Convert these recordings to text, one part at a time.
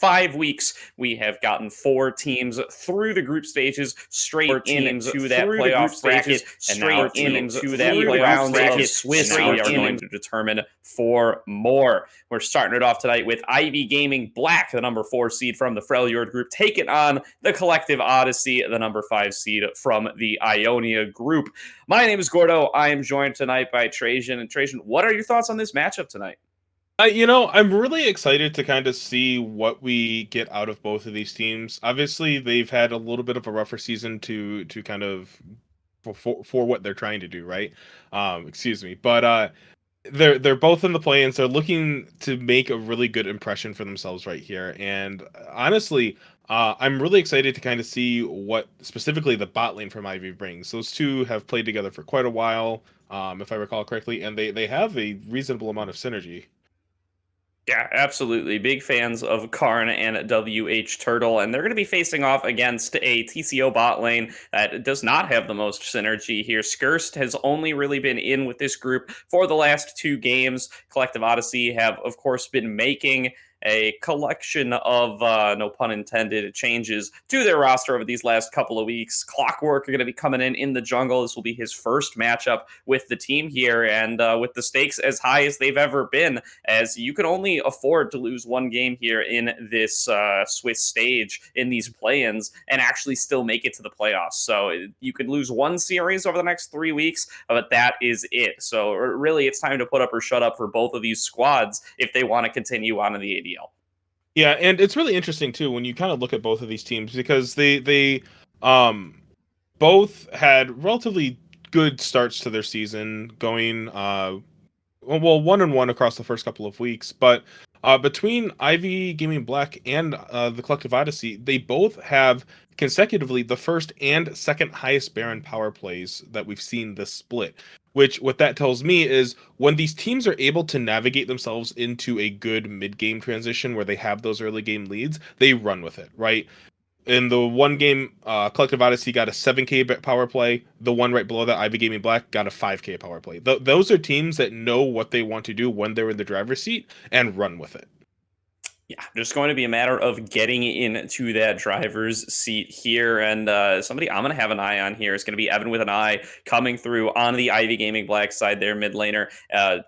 5 weeks, we have gotten 4 teams through the group stages, straight into that playoff bracket, and now teams through the rounds of Swiss. We are going to determine 4 more. We're starting it off tonight with Ivy Gaming Black, the number 4 seed from the Freljord group, taking on the Collective Odyssey, the number 5 seed from the Ionia group. My name is Gordo. I am joined tonight by Trajan. And Trajan, what are your thoughts on this matchup tonight? I'm really excited to kind of see what we get out of both of these teams. Obviously, they've had a little bit of a rougher season to kind of for what they're trying to do, right? Excuse me, but they're both in the play-ins. They're looking to make a really good impression for themselves right here. And honestly, I'm really excited to kind of see what specifically the bot lane from Ivy brings. Those two have played together for quite a while, if I recall correctly, and they have a reasonable amount of synergy. Yeah, absolutely. Big fans of Karn and WH Turtle, and they're going to be facing off against a TCO bot lane that does not have the most synergy here. Skurst has only really been in with this group for the last 2 games. Collective Odyssey have, of course, been making a collection of, no pun intended, changes to their roster over these last couple of weeks. Clockwork are going to be coming in the jungle. This will be his first matchup with the team here, and with the stakes as high as they've ever been, as you can only afford to lose 1 game here in this Swiss stage in these play-ins and actually still make it to the playoffs. So you could lose 1 series over the next 3 weeks, but that is it. So really, it's time to put up or shut up for both of these squads if they want to continue on in the ADL. Yeah, and it's really interesting too when you kind of look at both of these teams because they um both had relatively good starts to their season, going well 1-1 across the first couple of weeks, but between Ivy Gaming Black and the Collective Odyssey, they both have consecutively the first and second highest Baron power plays that we've seen this split. Which what that tells me is when these teams are able to navigate themselves into a good mid game transition where they have those early game leads, they run with it, right? In the one game, Collective Odyssey got a 7K power play. The one right below that, Ivy Gaming Black, got a 5K power play. Those are teams that know what they want to do when they're in the driver's seat and run with it. Yeah, just going to be a matter of getting into that driver's seat here. And somebody I'm going to have an eye on here is going to be Evan with an eye coming through on the Ivy Gaming Black side there, mid laner.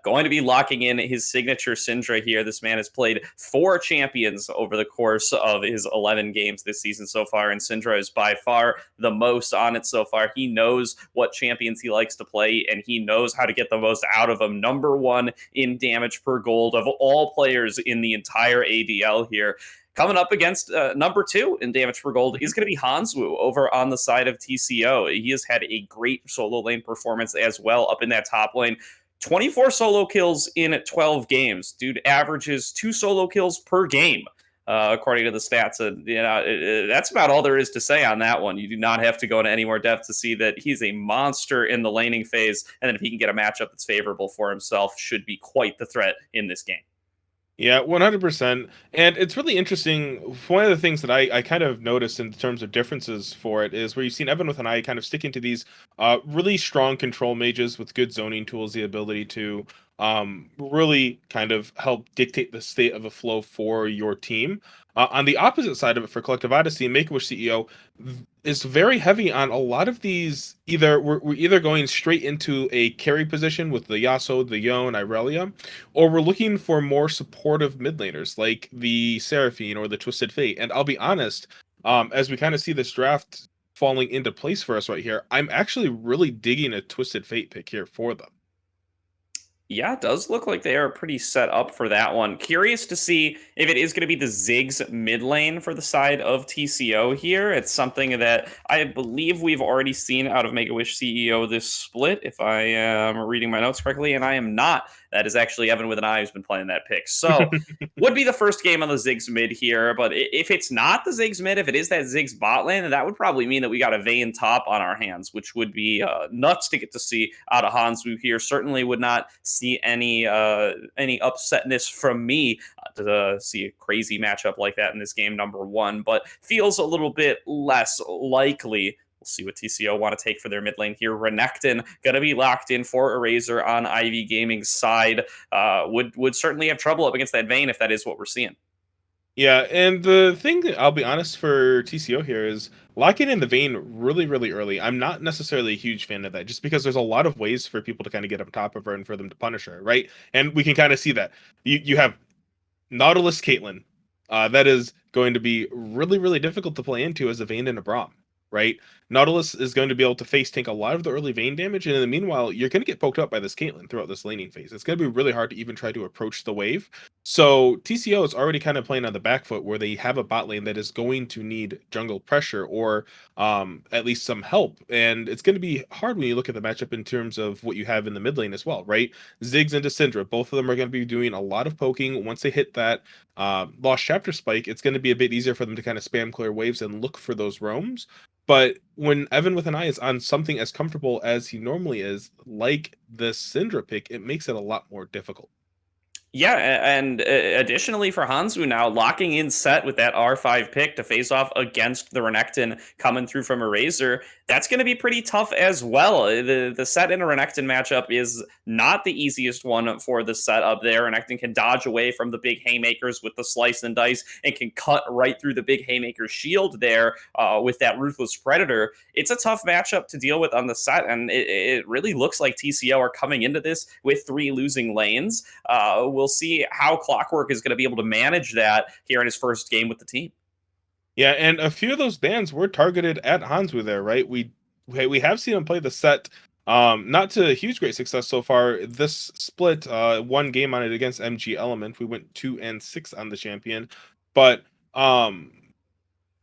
Going to be locking in his signature Syndra here. This man has played 4 champions over the course of his 11 games this season so far, and Syndra is by far the most on it so far. He knows what champions he likes to play, and he knows how to get the most out of them. Number 1 in damage per gold of all players in the entire ADL here. Coming up against number 2 in damage per gold is going to be Hanswu over on the side of TCO. He has had a great solo lane performance as well up in that top lane. 24 solo kills in 12 games. Dude averages 2 solo kills per game. According to the stats, and that's about all there is to say on that one. You do not have to go into any more depth to see that he's a monster in the laning phase, and then if he can get a matchup that's favorable for himself, should be quite the threat in this game. Yeah, 100%. And it's really interesting. One of the things that I kind of noticed in terms of differences for it is where you've seen Evan with an eye kind of sticking to these really strong control mages with good zoning tools, the ability to really kind of help dictate the state of a flow for your team. On the opposite side of it, for Collective Odyssey, Make-A-Wish CEO is very heavy on a lot of these. We're either going straight into a carry position with the Yasuo, the Yone, Irelia, or we're looking for more supportive mid laners like the Seraphine or the Twisted Fate. And I'll be honest, as we kind of see this draft falling into place for us right here, I'm actually really digging a Twisted Fate pick here for them. Yeah, it does look like they are pretty set up for that one. Curious to see if it is going to be the Ziggs mid lane for the side of TCO here. It's something that I believe we've already seen out of Make-A-Wish CEO this split, if I am reading my notes correctly, and I am not. That is actually Evan with an eye who's been playing that pick. So, would be the first game on the Ziggs mid here, but if it's not the Ziggs mid, if it is that Ziggs bot lane, then that would probably mean that we got a Vayne top on our hands, which would be nuts to get to see out of Hanswu here. Certainly would not see any upsetness from me to see a crazy matchup like that in this game, number 1, but feels a little bit less likely. We'll see what TCO want to take for their mid lane here. Renekton going to be locked in for Eraser on Ivy Gaming's side. Would certainly have trouble up against that Vayne if that is what we're seeing. Yeah, and the thing that I'll be honest for TCO here is locking in the Vayne really, really early. I'm not necessarily a huge fan of that, just because there's a lot of ways for people to kind of get on top of her and for them to punish her, right? And we can kind of see that. You have Nautilus Caitlyn. That is going to be really, really difficult to play into as a Vayne and a Braum, right? Nautilus is going to be able to face tank a lot of the early Vayne damage, and in the meanwhile, you're going to get poked up by this Caitlyn throughout this laning phase. It's going to be really hard to even try to approach the wave. So TCO is already kind of playing on the back foot where they have a bot lane that is going to need jungle pressure or at least some help. And it's going to be hard when you look at the matchup in terms of what you have in the mid lane as well, right? Ziggs into Syndra, both of them are going to be doing a lot of poking. Once they hit that Lost Chapter spike, it's going to be a bit easier for them to kind of spam clear waves and look for those roams. But when Evan with an eye is on something as comfortable as he normally is, like this Syndra pick, it makes it a lot more difficult. Yeah, and additionally for Hanzu now, locking in set with that R5 pick to face off against the Renekton coming through from a Razor, that's going to be pretty tough as well. The set in a Renekton matchup is not the easiest one for the set up there. Renekton can dodge away from the big haymakers with the slice and dice and can cut right through the big haymaker shield there with that Ruthless Predator. It's a tough matchup to deal with on the set, and it really looks like TCO are coming into this with 3 losing lanes. We'll see how Clockwork is going to be able to manage that here in his first game with the team. Yeah, and a few of those bans were targeted at Hanzu there, right? We have seen him play the set, not to huge great success so far. This split, one game on it against MG Element. We went 2-6 on the champion, but um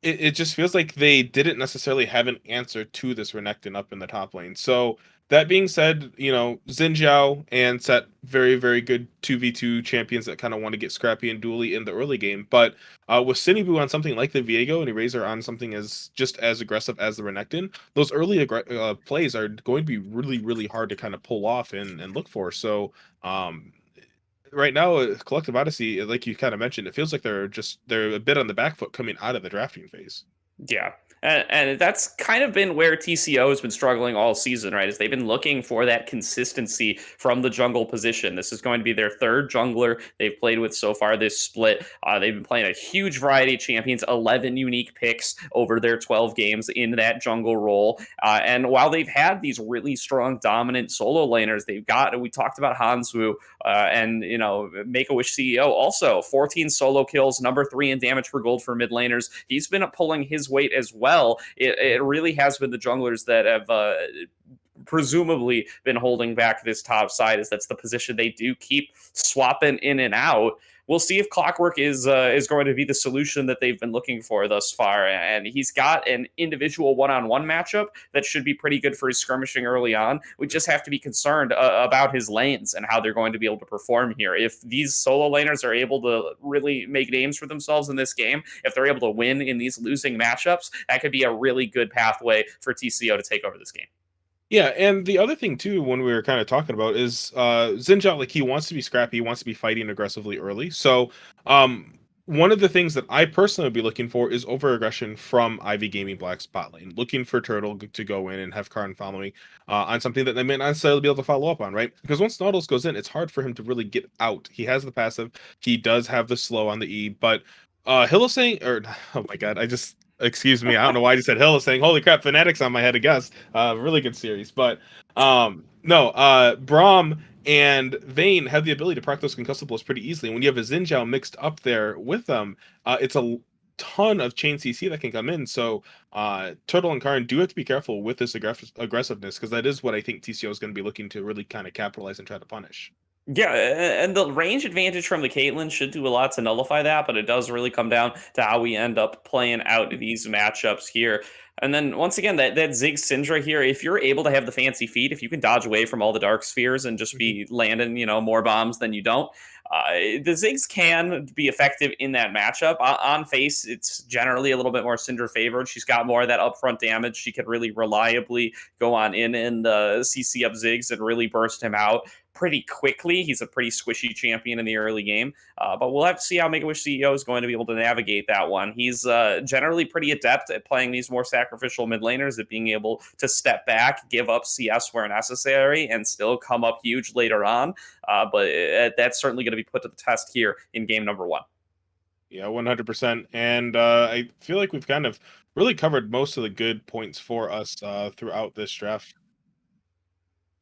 it just feels like they didn't necessarily have an answer to this Renekton up in the top lane. So that being said, Xin Zhao and Set very, very good 2v2 champions that kind of want to get scrappy and dually in the early game. But with Sinibu on something like the Viego and Eraser on something as just as aggressive as the Renekton, those early plays are going to be really, really hard to kind of pull off and look for. So right now, Collective Odyssey, like you kind of mentioned, it feels like they're a bit on the back foot coming out of the drafting phase. Yeah. And that's kind of been where TCO has been struggling all season, right? Is they've been looking for that consistency from the jungle position. This is going to be their third jungler they've played with so far this split. They've been playing a huge variety of champions, 11 unique picks over their 12 games in that jungle role. And while they've had these really strong, dominant solo laners, we talked about Hansu and, Make a Wish CEO also 14 solo kills, number 3 in damage per gold for mid laners. He's been pulling his weight as well. It really has been the junglers that have presumably been holding back this top side, as that's the position they do keep swapping in and out. We'll see if Clockwork is going to be the solution that they've been looking for thus far, and he's got an individual one-on-one matchup that should be pretty good for his skirmishing early on. We just have to be concerned about his lanes and how they're going to be able to perform here. If these solo laners are able to really make names for themselves in this game, if they're able to win in these losing matchups, that could be a really good pathway for TCO to take over this game. Yeah, and the other thing too, when we were kind of talking about is Zinja, like he wants to be scrappy, he wants to be fighting aggressively early. So one of the things that I personally would be looking for is over aggression from Ivy Gaming Black's bot lane, looking for Turtle to go in and have Karn follow me on something that they may not necessarily be able to follow up on, right? Because once Nautilus goes in, it's hard for him to really get out. He has the passive, he does have the slow on the E, but Hylissang, or oh my god, I just excuse me, I don't know why I just said Hylissang. Holy crap, Fanatics on my head, I guess. Really good series. But no, Braum and Vayne have the ability to proc those concussables pretty easily. When you have a Xin mixed up there with them, it's a ton of chain CC that can come in. So Turtle and Karn do have to be careful with this aggressiveness, because that is what I think TCO is going to be looking to really kind of capitalize and try to punish. Yeah, and the range advantage from the Caitlyn should do a lot to nullify that, but it does really come down to how we end up playing out these matchups here. And then once again, that Zig Syndra here, if you're able to have the fancy feet, if you can dodge away from all the dark spheres and just Mhm. be landing, more bombs than you don't, the Zigs can be effective in that matchup. On face, it's generally a little bit more Syndra favored. She's got more of that upfront damage. She could really reliably go on in and CC up Ziggs and really burst him out pretty quickly. He's a pretty squishy champion in the early game, but we'll have to see how Make a Wish CEO is going to be able to navigate that one. He's generally pretty adept at playing these more sacrificial mid laners, at being able to step back, give up CS where necessary, and still come up huge later on. But that's certainly going to be put to the test here in game number 1. Yeah, 100%. And I feel like we've kind of really covered most of the good points for us throughout this draft.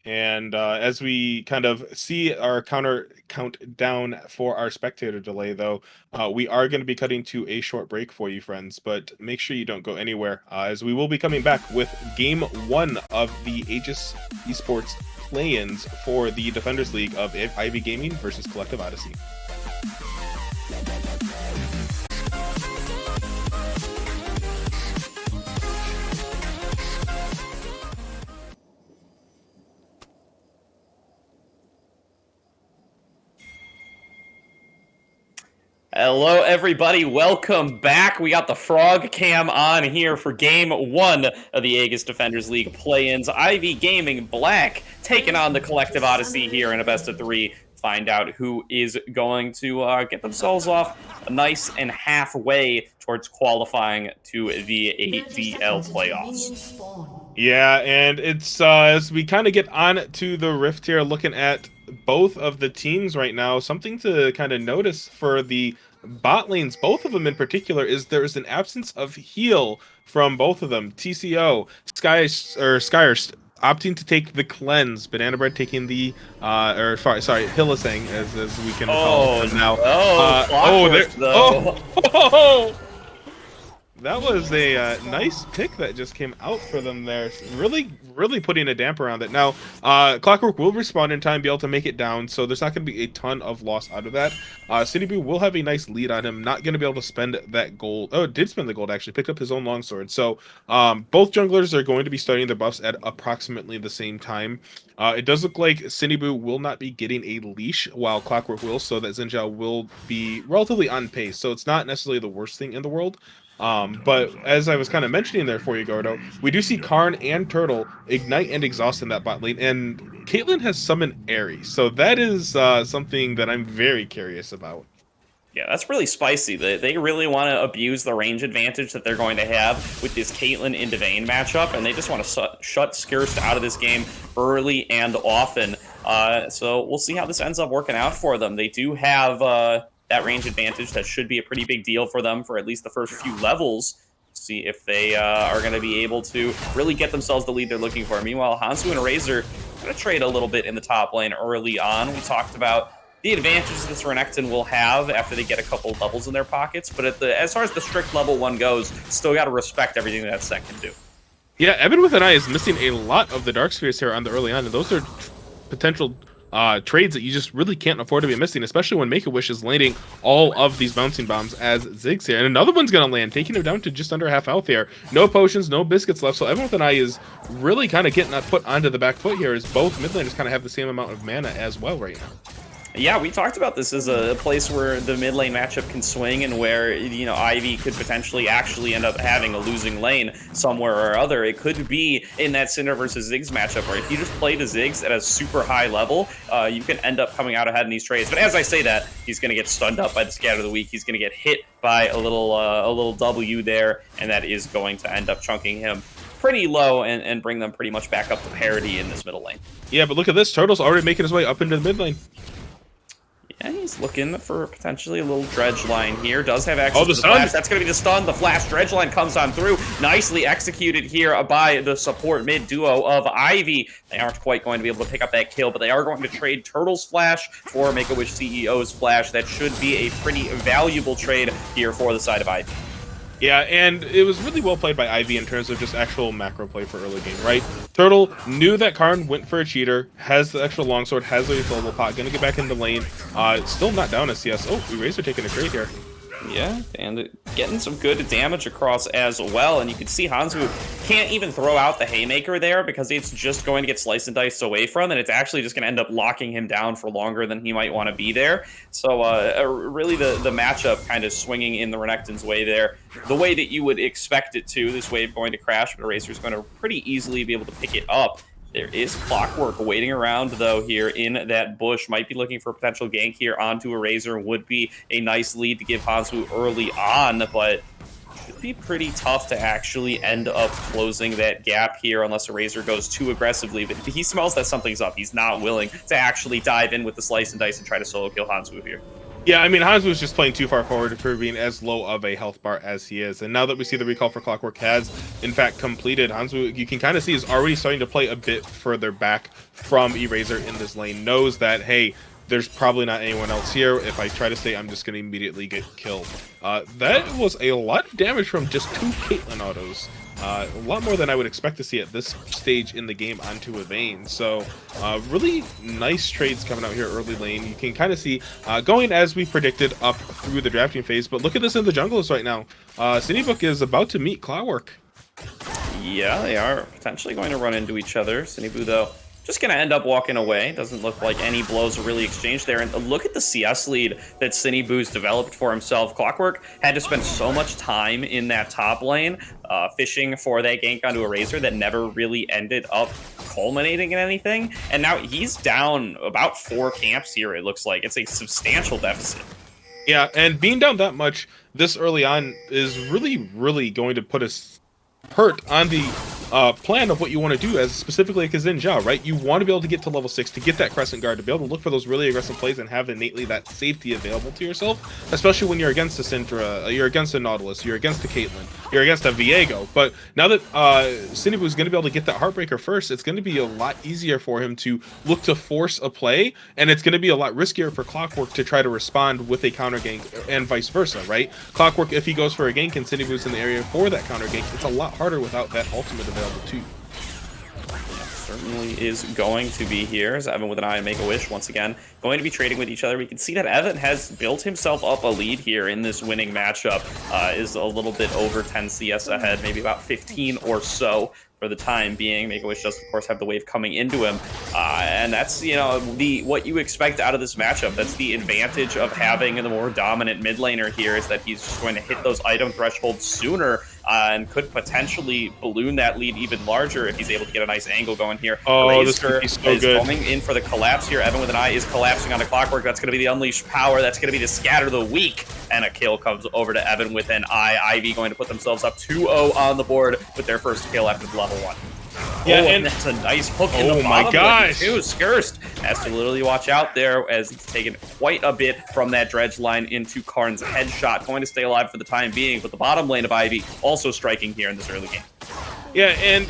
And as we kind of see our counter count down for our spectator delay, though, we are going to be cutting to a short break for you, friends. But make sure you don't go anywhere, as we will be coming back with game one of the Aegis Esports play-ins for the Defenders League of Ivy Gaming versus Collective Odyssey. Hello, everybody. Welcome back. We got the Frog Cam on here for game one of the Aegis Defenders League play-ins. Ivy Gaming Black taking on the Collective Odyssey here in a best of three. Find out who is going to get themselves off a nice and halfway towards qualifying to the ADL playoffs. Yeah, and it's as we kind of get on to the rift here, looking at both of the teams right now, something to kind of notice for the bot lanes, both of them in particular, is there is an absence of heal from both of them. TCO, Skyr opting to take the cleanse, Banana Bread taking the sorry, Hillisang as we can call him now. That was a nice pick that just came out for them there. Really putting a damper on that. Now, Clockwork will respawn in time, be able to make it down, so there's not going to be a ton of loss out of that. City Boo will have a nice lead on him, not going to be able to spend that gold. Oh, did spend the gold, actually. Picked up his own longsword. So, both junglers are going to be starting their buffs at approximately the same time. It does look like Boo will not be getting a leash, while Clockwork will, so that Xin Zhao will be relatively on pace. So it's not necessarily the worst thing in the world. But as I was kind of mentioning there for you, Gordo, we do see Karn and Turtle ignite and exhaust in that bot lane, and Caitlyn has summoned Aeris, so that is something that I'm very curious about. Yeah, that's really spicy. They really want to abuse the range advantage that they're going to have with this Caitlyn into Vayne matchup, and they just want to shut Skirst out of this game early and often. So we'll see how this ends up working out for them. They do have that range advantage. That should be a pretty big deal for them for at least the first few levels. See if they are going to be able to really get themselves the lead they're looking for. Meanwhile, Hansu and Razor going to trade a little bit in the top lane early on. We talked about the advantages this Renekton will have after they get a couple doubles in their pockets, but as far as the strict level one goes, still got to respect everything that set can do. Yeah, Evan with an Eye is missing a lot of the Dark Spheres here on the early on, and those are potential trades that you just really can't afford to be missing, especially when Make-A-Wish is landing all of these bouncing bombs as Ziggs here. And another one's going to land, taking him down to just under half health here. No potions, no biscuits left, so Evan with an Eye is really kind of getting put onto the back foot here, as both mid laners kind of have the same amount of mana as well right now. Yeah, we talked about this as a place where the mid lane matchup can swing and where, you know, Ivy could potentially actually end up having a losing lane somewhere or other. It could be in that Cinder versus Ziggs matchup where if you just play the Ziggs at a super high level, you can end up coming out ahead in these trades. But as I say that, he's going to get stunned up by the Scatter of the Week. He's going to get hit by a little W there, and that is going to end up chunking him pretty low and bring them pretty much back up to parity in this middle lane. Yeah, but look at this. Turtle's already making his way up into the mid lane. Yeah, he's looking for potentially a little dredge line here. Does have access to the stun. flash. That's going to be the stun. The flash dredge line comes on through. Nicely executed here by the support mid duo of Ivy. They aren't quite going to be able to pick up that kill, but they are going to trade Turtle's flash for Make-A-Wish CEO's flash. That should be a pretty valuable trade here for the side of Ivy. Yeah, and it was really well played by Ivy in terms of just actual macro play for early game, right? Turtle knew that Karn went for a cheater, has the extra longsword, has the refillable pot, gonna get back in the lane. Still not down a CS. Oh, Razor taking a trade here. Yeah, and getting some good damage across as well. And you can see Hansu can't even throw out the Haymaker there because it's just going to get sliced and diced away from, and it's actually just going to end up locking him down for longer than he might want to be there. So really the matchup kind of swinging in the Renekton's way there. The way that you would expect it to, this wave going to crash, but Eraser's going to pretty easily be able to pick it up. There is Clockwork waiting around, though, here in that bush. Might be looking for a potential gank here onto Eraser. Would be a nice lead to give Hansu early on, but should be pretty tough to actually end up closing that gap here unless Eraser goes too aggressively. But he smells that something's up. He's not willing to actually dive in with the slice and dice and try to solo kill Hansu here. Yeah, I mean, Hanzo was just playing too far forward for being as low of a health bar as he is. And now that we see the recall for Clockwork has, in fact, completed, Hanzo, you can kind of see, is already starting to play a bit further back from Eraser in this lane. Knows that, hey, there's probably not anyone else here. If I try to stay, I'm just going to immediately get killed. That was a lot of damage from just 2 Caitlyn autos. A lot more than I would expect to see at this stage in the game onto a Vayne. So really nice trades coming out here early lane. You can kind of see going as we predicted up through the drafting phase. But look at this in the jungles right now. Citybook is about to meet Clockwork. Yeah, they are potentially going to run into each other. Cinebu, though, just going to end up walking away. Doesn't look like any blows are really exchanged there. And look at the CS lead that Cinebu's developed for himself. Clockwork had to spend so much time in that top lane fishing for that gank onto a Razor that never really ended up culminating in anything. And now he's down about 4 camps here, it looks like. It's a substantial deficit. Yeah, and being down that much this early on is really, really going to put us hurt on the plan of what you want to do as specifically like a Xin Zhao, right? You want to be able to get to level 6 to get that Crescent Guard, to be able to look for those really aggressive plays and have innately that safety available to yourself, especially when you're against a Syndra, you're against a Nautilus, you're against a Caitlyn, you're against a Viego. But now that Cinebu is going to be able to get that Heartbreaker first, it's going to be a lot easier for him to look to force a play, and it's going to be a lot riskier for Clockwork to try to respond with a counter gank and vice versa, right? Clockwork, if he goes for a gank and Cinebu's in the area for that counter gank, it's a lot harder without that ultimate available too. Certainly is going to be here. As Evan with an eye and Make-A-Wish once again going to be trading with each other. We can see that Evan has built himself up a lead here in this winning matchup. Is a little bit over 10 CS ahead, maybe about 15 or so for the time being. Make-A-Wish does, of course, have the wave coming into him. And that's, you know, what you expect out of this matchup. That's the advantage of having the more dominant mid laner here, is that he's just going to hit those item thresholds sooner and could potentially balloon that lead even larger if he's able to get a nice angle going here. Oh, this could be so good. Coming in for the collapse here. Evan with an eye is collapsing onto Clockwork. That's going to be the unleashed power. That's going to be the scatter the weak. And a kill comes over to Evan with an eye. Ivy going to put themselves up 2-0 on the board with their first kill after level 1. Yeah, and that's a nice hook in the bottom. Oh my gosh! Too. Skirst has to literally watch out there as he's taken quite a bit from that dredge line into Karn's headshot. Going to stay alive for the time being, but the bottom lane of Ivy also striking here in this early game. Yeah, and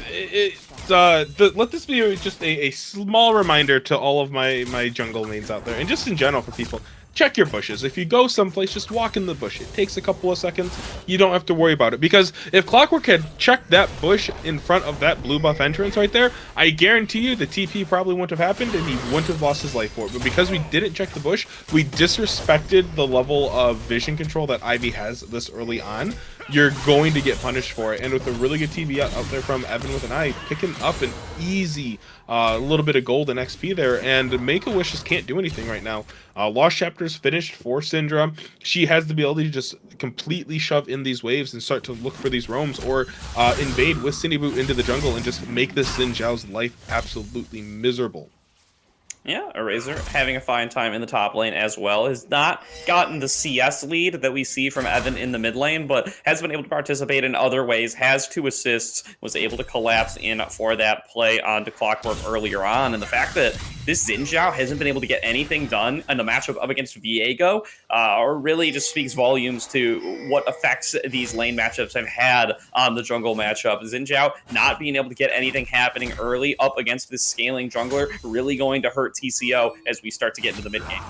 let this be just a small reminder to all of my jungle mains out there, and just in general for people. Check your bushes. If you go someplace, just walk in the bush. It takes a couple of seconds. You don't have to worry about it. Because if Clockwork had checked that bush in front of that blue buff entrance right there, I guarantee you the TP probably wouldn't have happened and he wouldn't have lost his life for it. But because we didn't check the bush, we disrespected the level of vision control that Ivy has this early on. You're going to get punished for it. And with a really good TV out there from Evan with an eye, picking up an easy little bit of gold and XP there, and Make-A-Wish just can't do anything right now. Lost Chapter's finished for Syndra. She has the ability to just completely shove in these waves and start to look for these roams, or invade with Cinebu into the jungle and just make this Xin Zhao's life absolutely miserable. Yeah, Eraser having a fine time in the top lane as well. Has not gotten the CS lead that we see from Evan in the mid lane, but has been able to participate in other ways, has 2 assists, was able to collapse in for that play onto Clockwork earlier on. And the fact that this Xin Zhao hasn't been able to get anything done in the matchup up against Viego really just speaks volumes to what effects these lane matchups have had on the jungle matchup. Xin Zhao not being able to get anything happening early up against this scaling jungler really going to hurt TCO as we start to get into the mid game.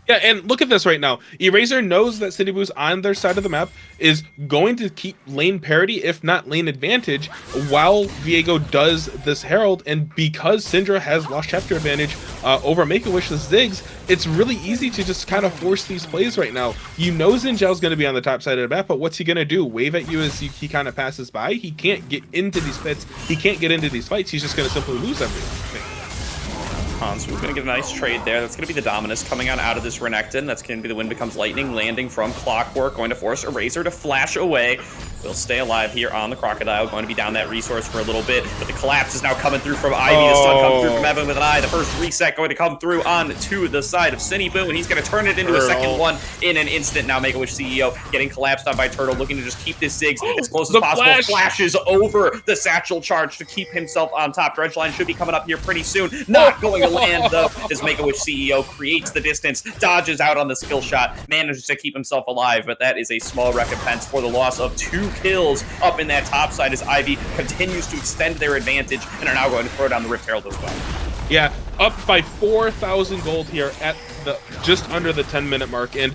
Yeah, and look at this right now. Eraser knows that Cinebu's on their side of the map, is going to keep lane parity, if not lane advantage, while Viego does this Herald. And because Syndra has Lost Chapter advantage over Make-A-Wish's Ziggs, it's really easy to just kind of force these plays right now. You know Xin Zhao's going to be on the top side of the map, but what's he going to do? Wave at you as he kind of passes by? He can't get into these pits. He can't get into these fights. He's just going to simply lose everything. So we're going to get a nice trade there. That's going to be the Dominus coming on out of this Renekton. That's going to be the Wind Becomes Lightning landing from Clockwork, going to force Eraser to flash away. will stay alive here on the Crocodile. Going to be down that resource for a little bit, but the collapse is now coming through from Ivy. The stun comes through from Evan with an eye. The first reset going to come through on to the side of Cineboo, and he's going to turn it into a second one in an instant. Now Make-A-Wish CEO getting collapsed on by Turtle, looking to just keep this Ziggs as close as possible. Flashes over the satchel charge to keep himself on top. Dredgeline should be coming up here pretty soon. Not going to land, though, as Make-A-Wish CEO creates the distance, dodges out on the skill shot, manages to keep himself alive, but that is a small recompense for the loss of 2 kills up in that top side as Ivy continues to extend their advantage and are now going to throw down the Rift Herald as well. Yeah, up by 4,000 gold here at the just under the 10-minute mark. And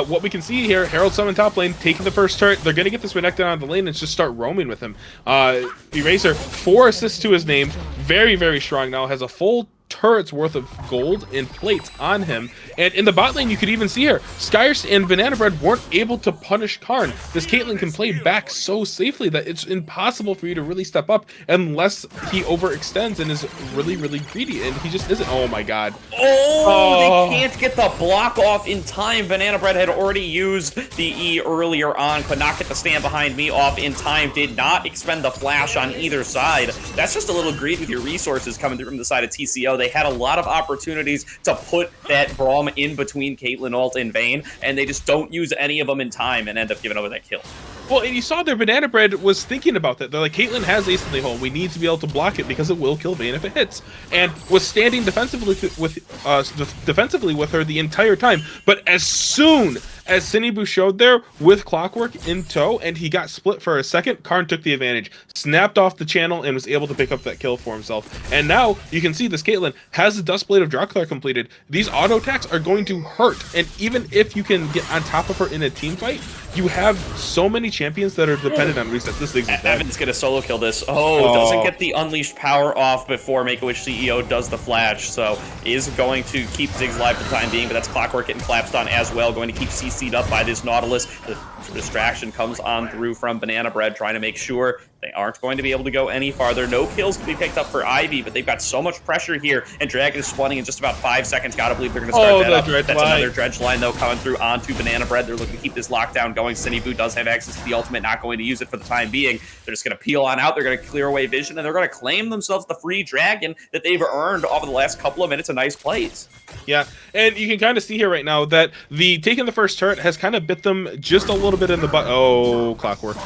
what we can see here, Herald Summon top lane, taking the first turret. They're going to get this Renekton out of the lane and just start roaming with him. Eraser, 4 assists to his name. Very, very strong now. Has a full turret's worth of gold and plates on him. And in the bot lane, you could even see here, Skyers and Banana Bread weren't able to punish Karn. This Caitlyn can play back so safely that it's impossible for you to really step up unless he overextends and is really, really greedy. And he just isn't. Oh my god. Oh, they can't get the block off in time. Banana Bread had already used the E earlier on, could not get the stand behind me off in time, did not expend the flash on either side. That's just a little greed with your resources coming through from the side of TCO. They had a lot of opportunities to put that Braum in between Caitlyn ult and Vayne, and they just don't use any of them in time and end up giving over that kill. Well, and you saw there, Banana Bread was thinking about that. They're like, Caitlyn has Ace in the hole. We need to be able to block it because it will kill Vayne if it hits. And was standing defensively with her the entire time. But as soon as Cineboo showed there with Clockwork in tow and he got split for a second, Karn took the advantage, snapped off the channel, and was able to pick up that kill for himself. And now you can see this Caitlyn has the Dustblade of Drakthar completed. These auto attacks are going to hurt. And even if you can get on top of her in a team fight, you have so many champions that are dependent on resets. This thing's Evan's gonna solo kill this. Doesn't get the unleashed power off before Make-A-Wish CEO does the flash, so is going to keep Ziggs alive for the time being, but that's Clockwork getting collapsed on as well, going to keep CC'd up by this Nautilus. The distraction comes on through from Banana Bread, trying to make sure they aren't going to be able to go any farther. No kills can be picked up for Ivy, but they've got so much pressure here, and Dragon is spawning in just about 5 seconds. Gotta believe they're gonna start that up. That's another Dredge line, though, coming through onto Banana Bread. They're looking to keep this lockdown going. Cineboo does have access to the ultimate, not going to use it for the time being. They're just gonna peel on out. They're gonna clear away vision, and they're gonna claim themselves the free dragon that they've earned over the last couple of minutes of nice plays. Yeah, and you can kind of see here right now that the taking the first turret has kind of bit them just a little bit in the butt. Oh, Clockwork.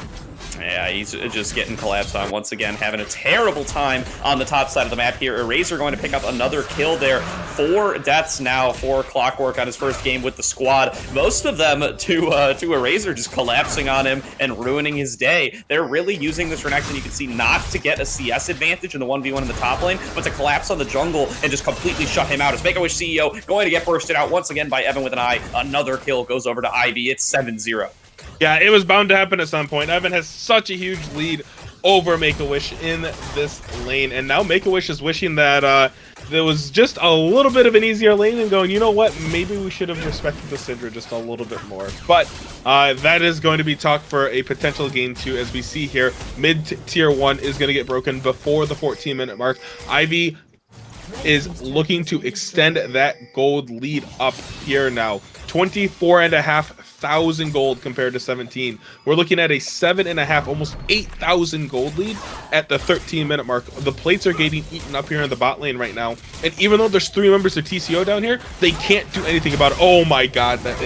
Yeah, he's just getting collapsed on once again, having a terrible time on the top side of the map here. Eraser going to pick up another kill there. 4 deaths now for Clockwork on his first game with the squad. Most of them to Eraser, just collapsing on him and ruining his day. They're really using this Renekton, you can see, not to get a CS advantage in the 1v1 in the top lane, but to collapse on the jungle and just completely shut him out. As Make-A-Wish CEO going to get bursted out once again by Evan with an eye. Another kill goes over to Ivy. It's 7-0. Yeah, it was bound to happen at some point. Evan has such a huge lead over Make-A-Wish in this lane, and now Make-A-Wish is wishing that there was just a little bit of an easier lane and going, you know what, maybe we should have respected the Syndra just a little bit more. But that is going to be talk for a potential game 2, as we see here. Mid-tier 1 is going to get broken before the 14-minute mark. Ivy is looking to extend that gold lead up here now. 24,500 gold compared to 17. We're looking at a 7,500, almost 8,000 gold lead at the 13-minute mark. The plates are getting eaten up here in the bot lane right now. And even though there's 3 members of TCO down here, they can't do anything about it. Oh my god. That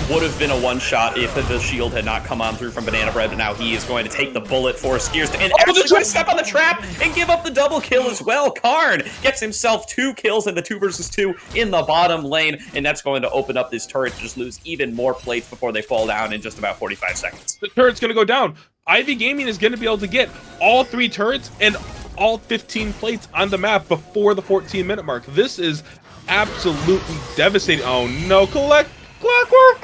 would have been a one-shot if the shield had not come on through from Banana Bread, but now he is going to take the bullet for Skiers and actually going to step on the trap and give up the double kill as well. Karn gets himself 2 kills in the 2 versus 2 in the bottom lane, and that's going to open up this turret to just lose even more plates before they fall down in just about 45 seconds. The turret's going to go down. Ivy Gaming is going to be able to get all 3 turrets and all 15 plates on the map before the 14-minute mark. This is absolutely devastating. Oh no, Clockwork!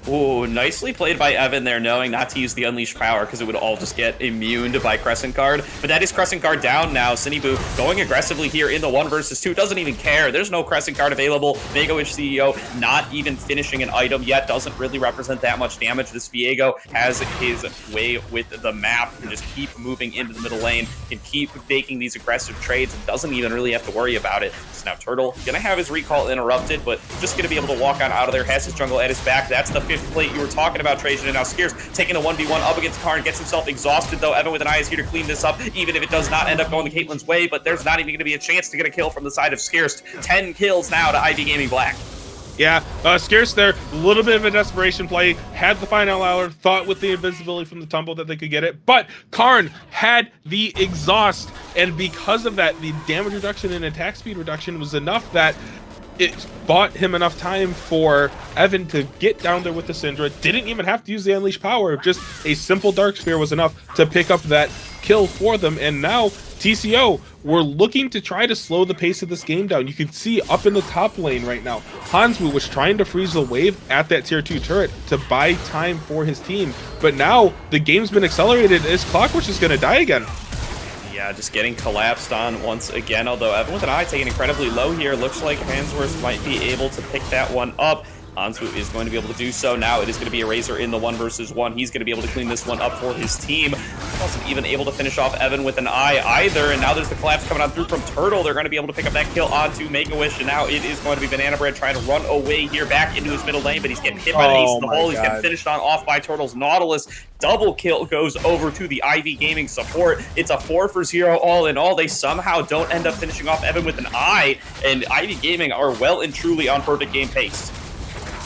Ooh, nicely played by Evan there, knowing not to use the Unleashed Power because it would all just get immuned by Crescent Guard. But that is Crescent Guard down now. Cineboo going aggressively here in the 1 versus 2. Doesn't even care. There's no Crescent Guard available. Make-A-Wish CEO not even finishing an item yet. Doesn't really represent that much damage. This Viego has his way with the map. Can just keep moving into the middle lane. Can keep making these aggressive trades. And doesn't even really have to worry about it. So now Turtle gonna have his recall interrupted, but just gonna be able to walk on out of there. Has his jungle at his back. That's the shift plate you were talking about, Trajan, and now Scarce taking a 1v1 up against Karn, gets himself exhausted, though. Evan with an eye is here to clean this up, even if it does not end up going the Caitlyn's way, but there's not even going to be a chance to get a kill from the side of Scarce. 10 kills now to Ivy Gaming Black. Yeah, Scarce there, a little bit of a desperation play, had the final hour, thought with the invisibility from the tumble that they could get it, but Karn had the exhaust, and because of that, the damage reduction and attack speed reduction was enough that it bought him enough time for Evan to get down there with the Syndra. Didn't even have to use the Unleash power, just a simple Dark Sphere was enough to pick up that kill for them, and now TCO, we're looking to try to slow the pace of this game down. You can see up in the top lane right now, Hanswu was trying to freeze the wave at that tier 2 turret to buy time for his team, but now the game's been accelerated. His Clockwork is going to die again. Yeah, just getting collapsed on once again, although Evan with an eye taking incredibly low here. Looks like Hansworth might be able to pick that one up. Hanswu is going to be able to do so. Now it is going to be a Razor in the 1 versus 1. He's going to be able to clean this one up for his team. Wasn't even able to finish off Evan with an eye either, and now there's the collapse coming on through from Turtle. They're going to be able to pick up that kill onto Make-A-Wish, and now it is going to be Banana Bread trying to run away here back into his middle lane, but he's getting hit by the ace in the hole. He's getting finished on off by Turtle's Nautilus. Double kill goes over to the Ivy Gaming support. It's a 4-for-0 all in all. They somehow don't end up finishing off Evan with an eye, and Ivy Gaming are well and truly on perfect game pace.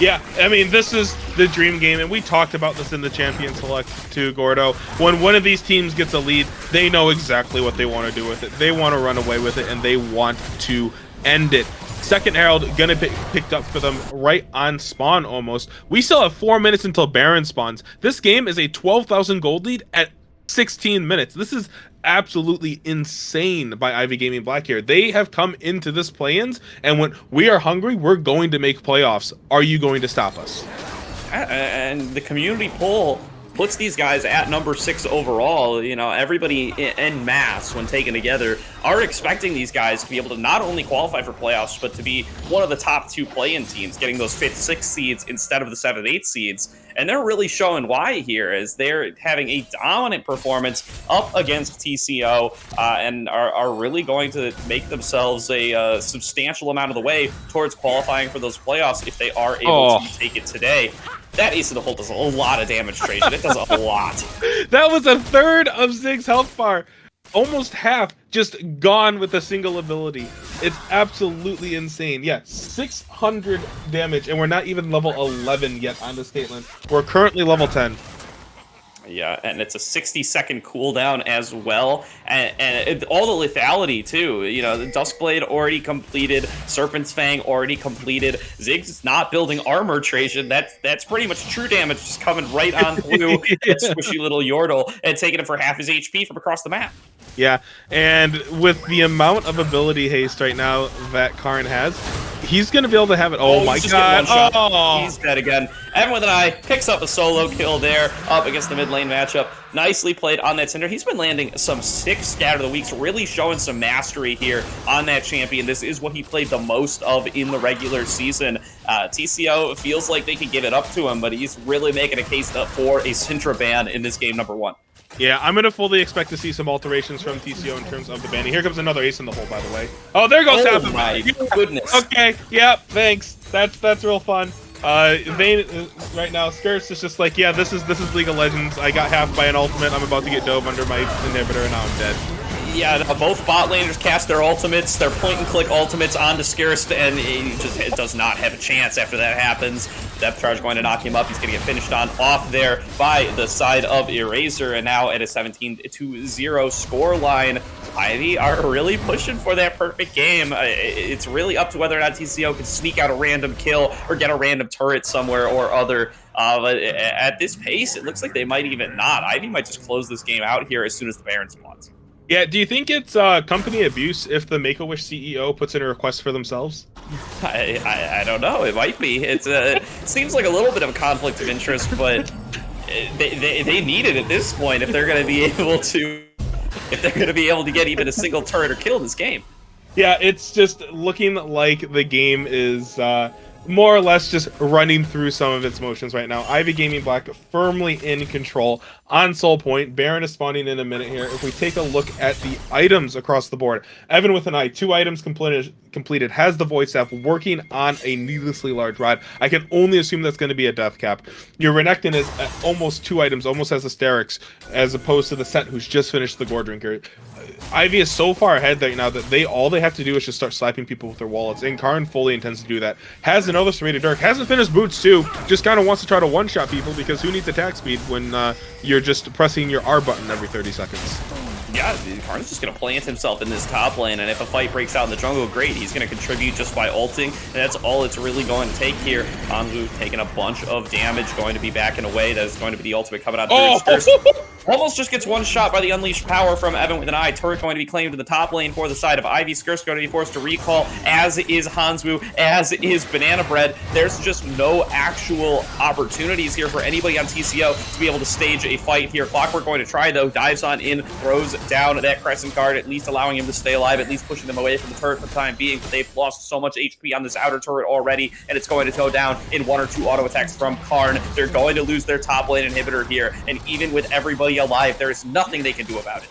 Yeah, I mean, this is the dream game, and we talked about this in the Champion Select too, Gordo. When one of these teams gets a lead, they know exactly what they want to do with it. They want to run away with it, and they want to end it. Second Herald gonna be picked up for them right on spawn almost. We still have 4 minutes until Baron spawns. This game is a 12,000 gold lead at 16 minutes. This is absolutely insane by Ivy Gaming Black here. They have come into this play-ins and when we are hungry, we're going to make playoffs. Are you going to stop us? And the community poll puts these guys at number 6 overall. You know, everybody en masse, when taken together, are expecting these guys to be able to not only qualify for playoffs, but to be one of the top 2 play-in teams, getting those 5th, 6th seeds instead of the 7th, 8th seeds. And they're really showing why here, as they're having a dominant performance up against TCO and are really going to make themselves a substantial amount of the way towards qualifying for those playoffs if they are able to take it today. That ace in the hole does a lot of damage, Trajan. It does a lot. That was a third of Zig's health bar. Almost half just gone with a single ability. It's absolutely insane. Yeah, 600 damage, and we're not even level 11 yet on this Caitlyn. We're currently level 10. Yeah, and it's a 60-second cooldown as well, and all the lethality too. You know, the Duskblade already completed, Serpent's Fang already completed. Ziggs not building armor, Trajan. That's pretty much true damage just coming right on through that squishy little Yordle and taking him for half his HP from across the map. Yeah, and with the amount of ability haste right now that Karn has, he's going to be able to have it. Oh my god. Oh. He's dead again. Evan with an eye picks up a solo kill there up against the mid lane matchup. Nicely played on that Cinder. He's been landing some sick scatter of the weeks, really showing some mastery here on that champion. This is what he played the most of in the regular season. TCO feels like they can give it up to him, but he's really making a case for a Syndra ban in this game number 1. Yeah, I'm going to fully expect to see some alterations from TCO in terms of the banning. Here comes another ace in the hole, by the way. Oh, there goes half of my goodness. Okay, yep, thanks. That's real fun. Vayne right now, Scarce is just like, yeah, this is League of Legends. I got half by an ultimate. I'm about to get dove under my inhibitor, and now I'm dead. Yeah, both bot laners cast their ultimates, their point-and-click ultimates onto Scarce, and it does not have a chance after that happens. Depth Charge going to knock him up. He's going to get finished on off there by the side of Eraser, and now at a 17-0 score line, Ivy are really pushing for that perfect game. It's really up to whether or not TCO can sneak out a random kill or get a random turret somewhere or other. But at this pace, it looks like they might even not. Ivy might just close this game out here as soon as the Baron spawns. Yeah, do you think it's company abuse if the Make-A-Wish CEO puts in a request for themselves? I don't know. It might be. It seems like a little bit of a conflict of interest, but they need it at this point if they're going to be able to get even a single turret or kill in this game. Yeah, it's just looking like the game is more or less just running through some of its motions right now. Ivy Gaming Black firmly in control on Soul Point. Baron is spawning in a minute here. If we take a look at the items across the board, Evan with an eye, 2 items completed completed, has the void staff, working on a needlessly large rod. I can only assume that's going to be a death cap. Your Renekton is almost 2 items, almost has the Sterix, as opposed to the Set, who's just finished the Gore Drinker. Ivy is so far ahead right now that all they have to do is just start slapping people with their wallets, and Karn fully intends to do that. Has another serrated Dirk, hasn't finished boots too, just kind of wants to try to one-shot people, because who needs attack speed when you're just pressing your R button every 30 seconds? Yeah, Karn's just going to plant himself in this top lane, and if a fight breaks out in the jungle, great. He's going to contribute just by ulting, and that's all it's really going to take here. Hanzu taking a bunch of damage, going to be backing away. That is going to be the ultimate coming out. Almost just gets one shot by the unleashed power from Evan with an eye. Turret going to be claimed to the top lane for the side of Ivy. Skirt's going to be forced to recall, as is Hanzu, as is Banana Bread. There's just no actual opportunities here for anybody on TCO to be able to stage a fight here. Clockwork going to try, though. Dives on in, throws down that Crescent Guard, at least allowing him to stay alive, at least pushing them away from the turret for the time being. But they've lost so much HP on this outer turret already, and it's going to go down in 1 or 2 auto attacks from Karn. They're going to lose their top lane inhibitor here, and even with everybody alive, there is nothing they can do about it.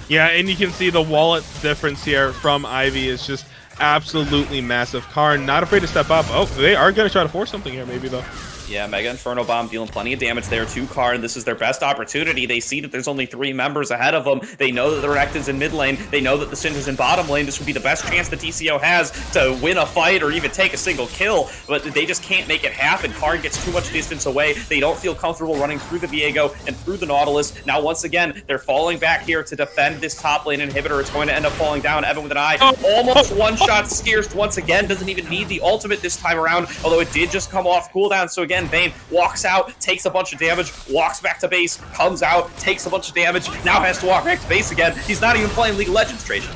Yeah, and you can see the wallet difference here from Ivy is just absolutely massive. Karn not afraid to step up. Oh, they are going to try to force something here, maybe, though. Yeah, Mega Inferno Bomb dealing plenty of damage there to Karn. This is their best opportunity. They see that there's only 3 members ahead of them. They know that the Renekton's in mid lane. They know that the Syndra's in bottom lane. This would be the best chance the TCO has to win a fight or even take a single kill, but they just can't make it happen. Karn gets too much distance away. They don't feel comfortable running through the Viego and through the Nautilus. Now, once again, they're falling back here to defend this top lane inhibitor. It's going to end up falling down. Evan with an eye. Almost one-shot Scarce once again. Doesn't even need the ultimate this time around, although it did just come off cooldown. So again, Vayne walks out, takes a bunch of damage, walks back to base, comes out, takes a bunch of damage, now has to walk back to base again. He's not even playing League of Legends, Trajan.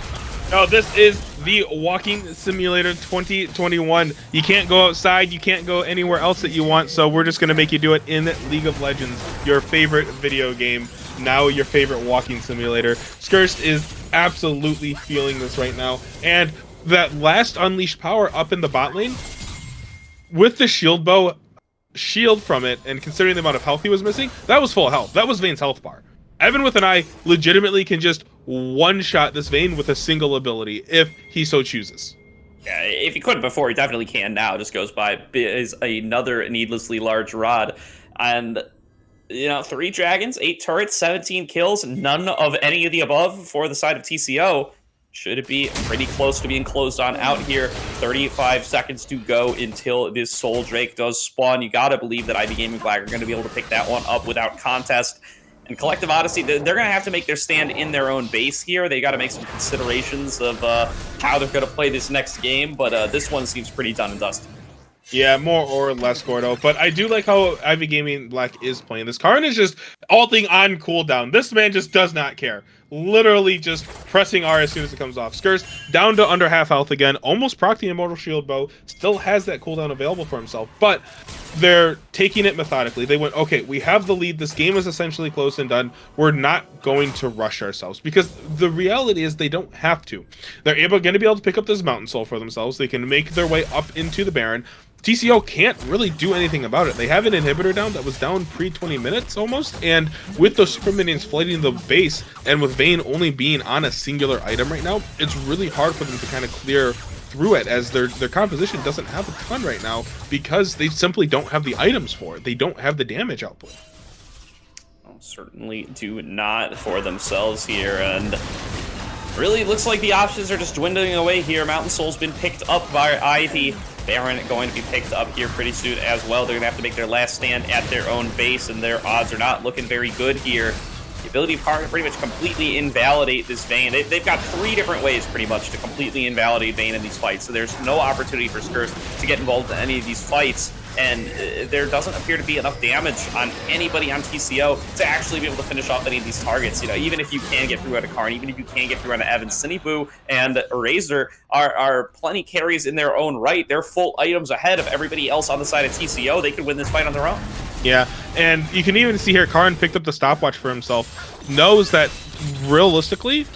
No, this is the Walking Simulator 2021. You can't go outside, you can't go anywhere else that you want, so we're just going to make you do it in League of Legends, your favorite video game, now your favorite walking simulator. Skirst is absolutely feeling this right now, and that last unleashed power up in the bot lane, with the shield bow, shield from it, and considering the amount of health he was missing, that was full health. That was Vayne's health bar. Evan with an eye legitimately can just one-shot this Vayne with a single ability if he so chooses. Yeah, if he couldn't before, he definitely can now. Just goes by is another needlessly large rod. And, you know, 3 dragons, 8 turrets, 17 kills, none of any of the above for the side of TCO. Should it be pretty close to being closed on out here? 35 seconds to go until this Soul Drake does spawn. You gotta believe that IB Gaming Black are going to be able to pick that one up without contest. And Collective Odyssey, they're going to have to make their stand in their own base here. They got to make some considerations of how they're going to play this next game, but this one seems pretty done and dusted. Yeah, more or less, Gordo. But I do like how Ivy Gaming Black is playing this. Karn is just ulting on cooldown. This man just does not care. Literally just pressing R as soon as it comes off. Skirts down to under half health again. Almost proc the Immortal Shield Bow. Still has that cooldown available for himself. But they're taking it methodically. They went, okay, we have the lead. This game is essentially close and done. We're not going to rush ourselves. Because the reality is they don't have to. They're going to be able to pick up this Mountain Soul for themselves. They can make their way up into the Baron. TCO can't really do anything about it. They have an inhibitor down that was down pre-20 minutes almost, and with those super minions flooding the base, and with Vayne only being on a singular item right now, it's really hard for them to kind of clear through it, as their composition doesn't have a ton right now, because they simply don't have the items for it. They don't have the damage output. Certainly do not for themselves here, and really looks like the options are just dwindling away here. Mountain Soul's been picked up by Ivy. Baron going to be picked up here pretty soon as well. They're going to have to make their last stand at their own base, and their odds are not looking very good here. The ability of Karn to pretty much completely invalidate this Vayne. They've got 3 different ways pretty much to completely invalidate Vayne in these fights, so there's no opportunity for Skirst to get involved in any of these fights. And there doesn't appear to be enough damage on anybody on TCO to actually be able to finish off any of these targets. You know, even if you can get through on a Karn, even if you can get through on an Evan, Siniboo and Razor are plenty carries in their own right. They're full items ahead of everybody else on the side of TCO. They could win this fight on their own. Yeah, and you can even see here Karn picked up the stopwatch for himself, knows that realistically,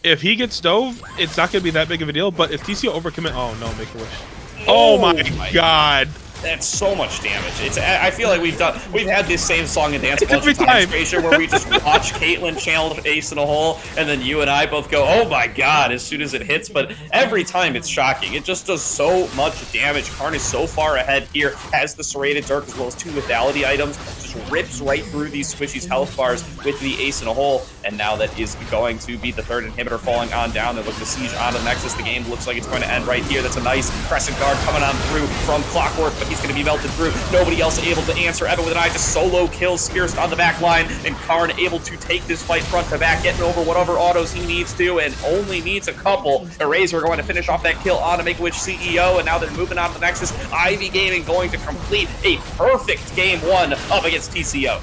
if he gets dove, it's not going to be that big of a deal, but if TCO overcommit, oh no, make a wish. Oh my god. That's so much damage. I feel like we've had this same song and dance a It's bunch every of times, time. Frazier, where we just watch Caitlyn challenge Ace in a hole, and then you and I both go, "Oh my god!" as soon as it hits. But every time it's shocking. It just does so much damage. Karn is so far ahead here, has the serrated dirk as well as 2 lethality items. Just rips right through these Squishy's health bars with the Ace in a hole, and now that is going to be the 3rd inhibitor falling on down. They're looking to siege onto the Nexus. The game looks like it's going to end right here. That's a nice crescent guard coming on through from Clockwork, but he's going to be melted through. Nobody else able to answer. Evan with an eye just solo kills Skirst on the back line, and Karn able to take this fight front to back, getting over whatever autos he needs to, and only needs a couple. Eraser going to finish off that kill on to Make-A-Wish CEO, and now they're moving on to the Nexus. Ivy Gaming going to complete a perfect game 1 up against TCO.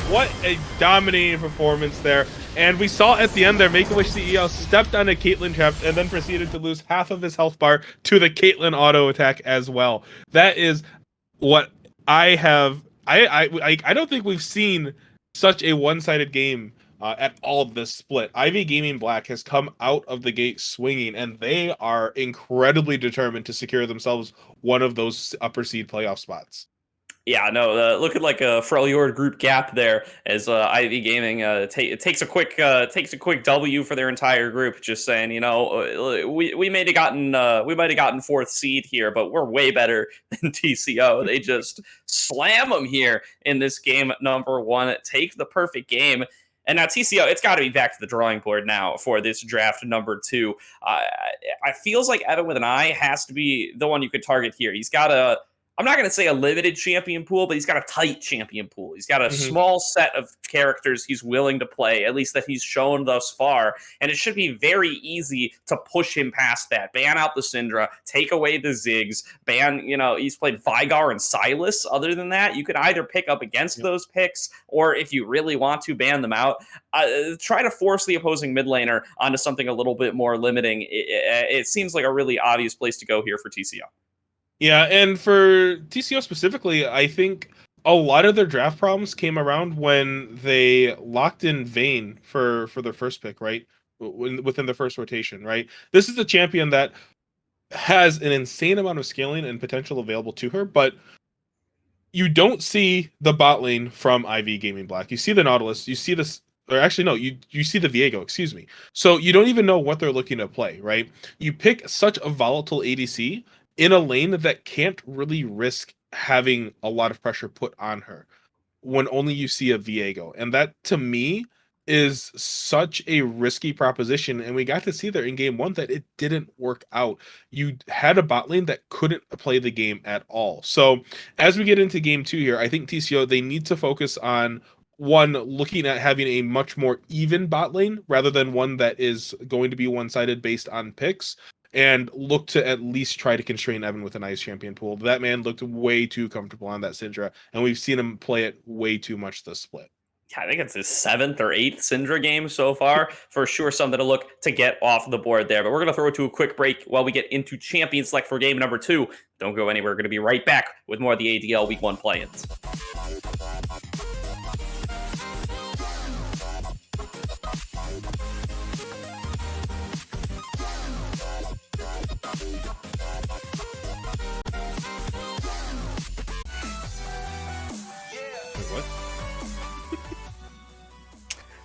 What a dominating performance there. And we saw at the end there, Make-A-Wish CEO stepped on a Caitlyn trap and then proceeded to lose half of his health bar to the Caitlyn auto attack as well. That is what I have. I don't think we've seen such a one-sided game at all this split. Ivy Gaming Black has come out of the gate swinging, and they are incredibly determined to secure themselves one of those upper seed playoff spots. Yeah, no, looking like a Freljord group gap there as Ivy Gaming takes a quick W for their entire group. Just saying, we may have gotten 4th seed here, but we're way better than TCO. They just slam them here in this game number 1. Take the perfect game. And now TCO, it's got to be back to the drawing board now for this draft number 2. I feels like Evan with an eye has to be the one you could target here. He's got I'm not going to say a limited champion pool, but he's got a tight champion pool. He's got a small set of characters he's willing to play, at least that he's shown thus far. And it should be very easy to push him past that. Ban out the Syndra, take away the Ziggs, he's played Vigar and Silas. Other than that, you could either pick up against those picks, or if you really want to ban them out, try to force the opposing mid laner onto something a little bit more limiting. It seems like a really obvious place to go here for TCO. Yeah, and for TCO specifically, I think a lot of their draft problems came around when they locked in Vayne for their first pick, right? Within the first rotation, right? This is a champion that has an insane amount of scaling and potential available to her, but you don't see the bot lane from IV Gaming Black. You see the Nautilus, you see this, or actually no, you see the Viego, excuse me. So you don't even know what they're looking to play, right? You pick such a volatile ADC in a lane that can't really risk having a lot of pressure put on her when only you see a Viego. And that to me is such a risky proposition. And we got to see there in game 1 that it didn't work out. You had a bot lane that couldn't play the game at all. So as we get into game 2 here, I think TCO, they need to focus on one, looking at having a much more even bot lane rather than one that is going to be one-sided based on picks, and look to at least try to constrain Evan with an ice champion pool. That man looked way too comfortable on that Syndra, and we've seen him play it way too much this split. Yeah, I think it's his 7th or 8th Syndra game so far. For sure, something to look to get off the board there. But we're going to throw it to a quick break while we get into Champion Select for game number 2. Don't go anywhere. We're going to be right back with more of the ADL Week 1 play-ins. What?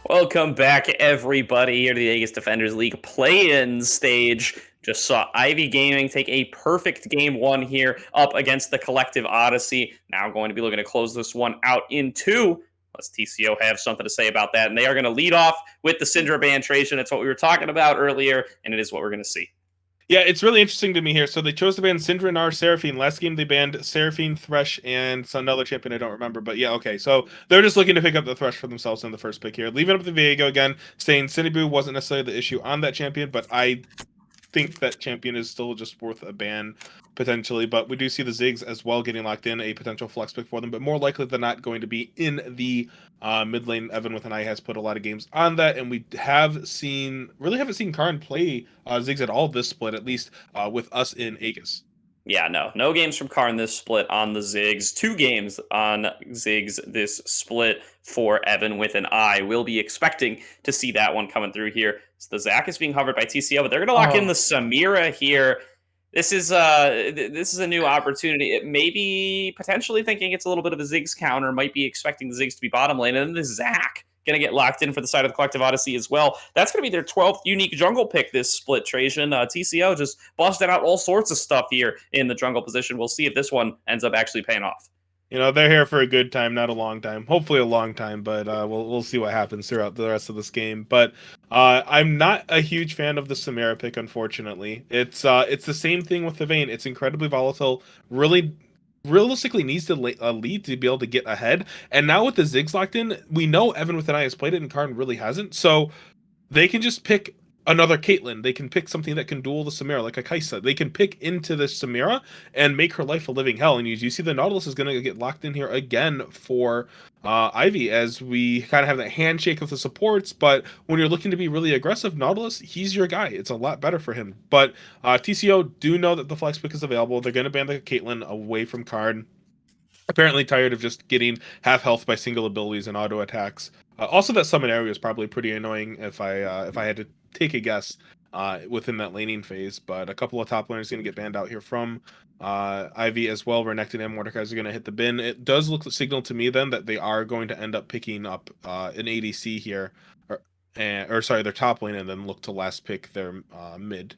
Welcome back, everybody, here to the Aegis Defenders League play-in stage. Just saw Ivy Gaming take a perfect game 1 here up against the collective Odyssey. Now going to be looking to close this one out in 2. Let's TCO have something to say about that. And they are going to lead off with the Syndra bantration. It's what we were talking about earlier, and it is what we're going to see. Yeah, it's really interesting to me here. So they chose to ban Syndra and Seraphine. Last game they banned Seraphine, Thresh, and another champion I don't remember. But yeah, okay. So they're just looking to pick up the Thresh for themselves in the first pick here. Leaving up the Viego again, saying Cinnaboo wasn't necessarily the issue on that champion, but I think that champion is still just worth a ban potentially. But we do see the Ziggs as well getting locked in, a potential flex pick for them, but more likely than not going to be in the mid lane. Evan with an eye has put a lot of games on that, and we haven't seen Karn play Ziggs at all this split, at least with us in Aegis. Yeah, no games from Karn this split on the Ziggs. 2 games on Ziggs this split for Evan with an eye. We'll be expecting to see that one coming through here. So the Zac is being hovered by TCO, but they're going to lock in the Samira here. This is a new opportunity. It may be potentially thinking it's a little bit of a Ziggs counter, might be expecting the Ziggs to be bottom lane, and then the Zac gonna get locked in for the side of the Collective Odyssey as well. That's gonna be their 12th unique jungle pick this split, Trajan. TCO just busted out all sorts of stuff here in the jungle position. We'll see if this one ends up actually paying off. You know, they're here for a good time, not a long time. Hopefully, a long time, but we'll see what happens throughout the rest of this game. But I'm not a huge fan of the Samara pick, unfortunately. It's the same thing with the Vayne. It's incredibly volatile. Really, realistically, needs to lead to be able to get ahead. And now with the Ziggs locked in, we know Evan with an Eye has played it, and Karn really hasn't. So they can just pick another Caitlyn. They can pick something that can duel the Samira, like a Kaisa. They can pick into the Samira and make her life a living hell. And you see the Nautilus is going to get locked in here again for Ivy, as we kind of have that handshake of the supports. But when you're looking to be really aggressive, Nautilus, he's your guy. It's a lot better for him. But TCO do know that the flex pick is available. They're going to ban the Caitlyn away from Karn, apparently tired of just getting half health by single abilities and auto attacks. Also, that summon area is probably pretty annoying if I had to take a guess within that laning phase. But a couple of top laners going to get banned out here from Ivy as well. Renekton and Mordekaiser are going to hit the bin. It does look signal to me then that they are going to end up picking up an ADC here, or sorry, their top lane, and then look to last pick their mid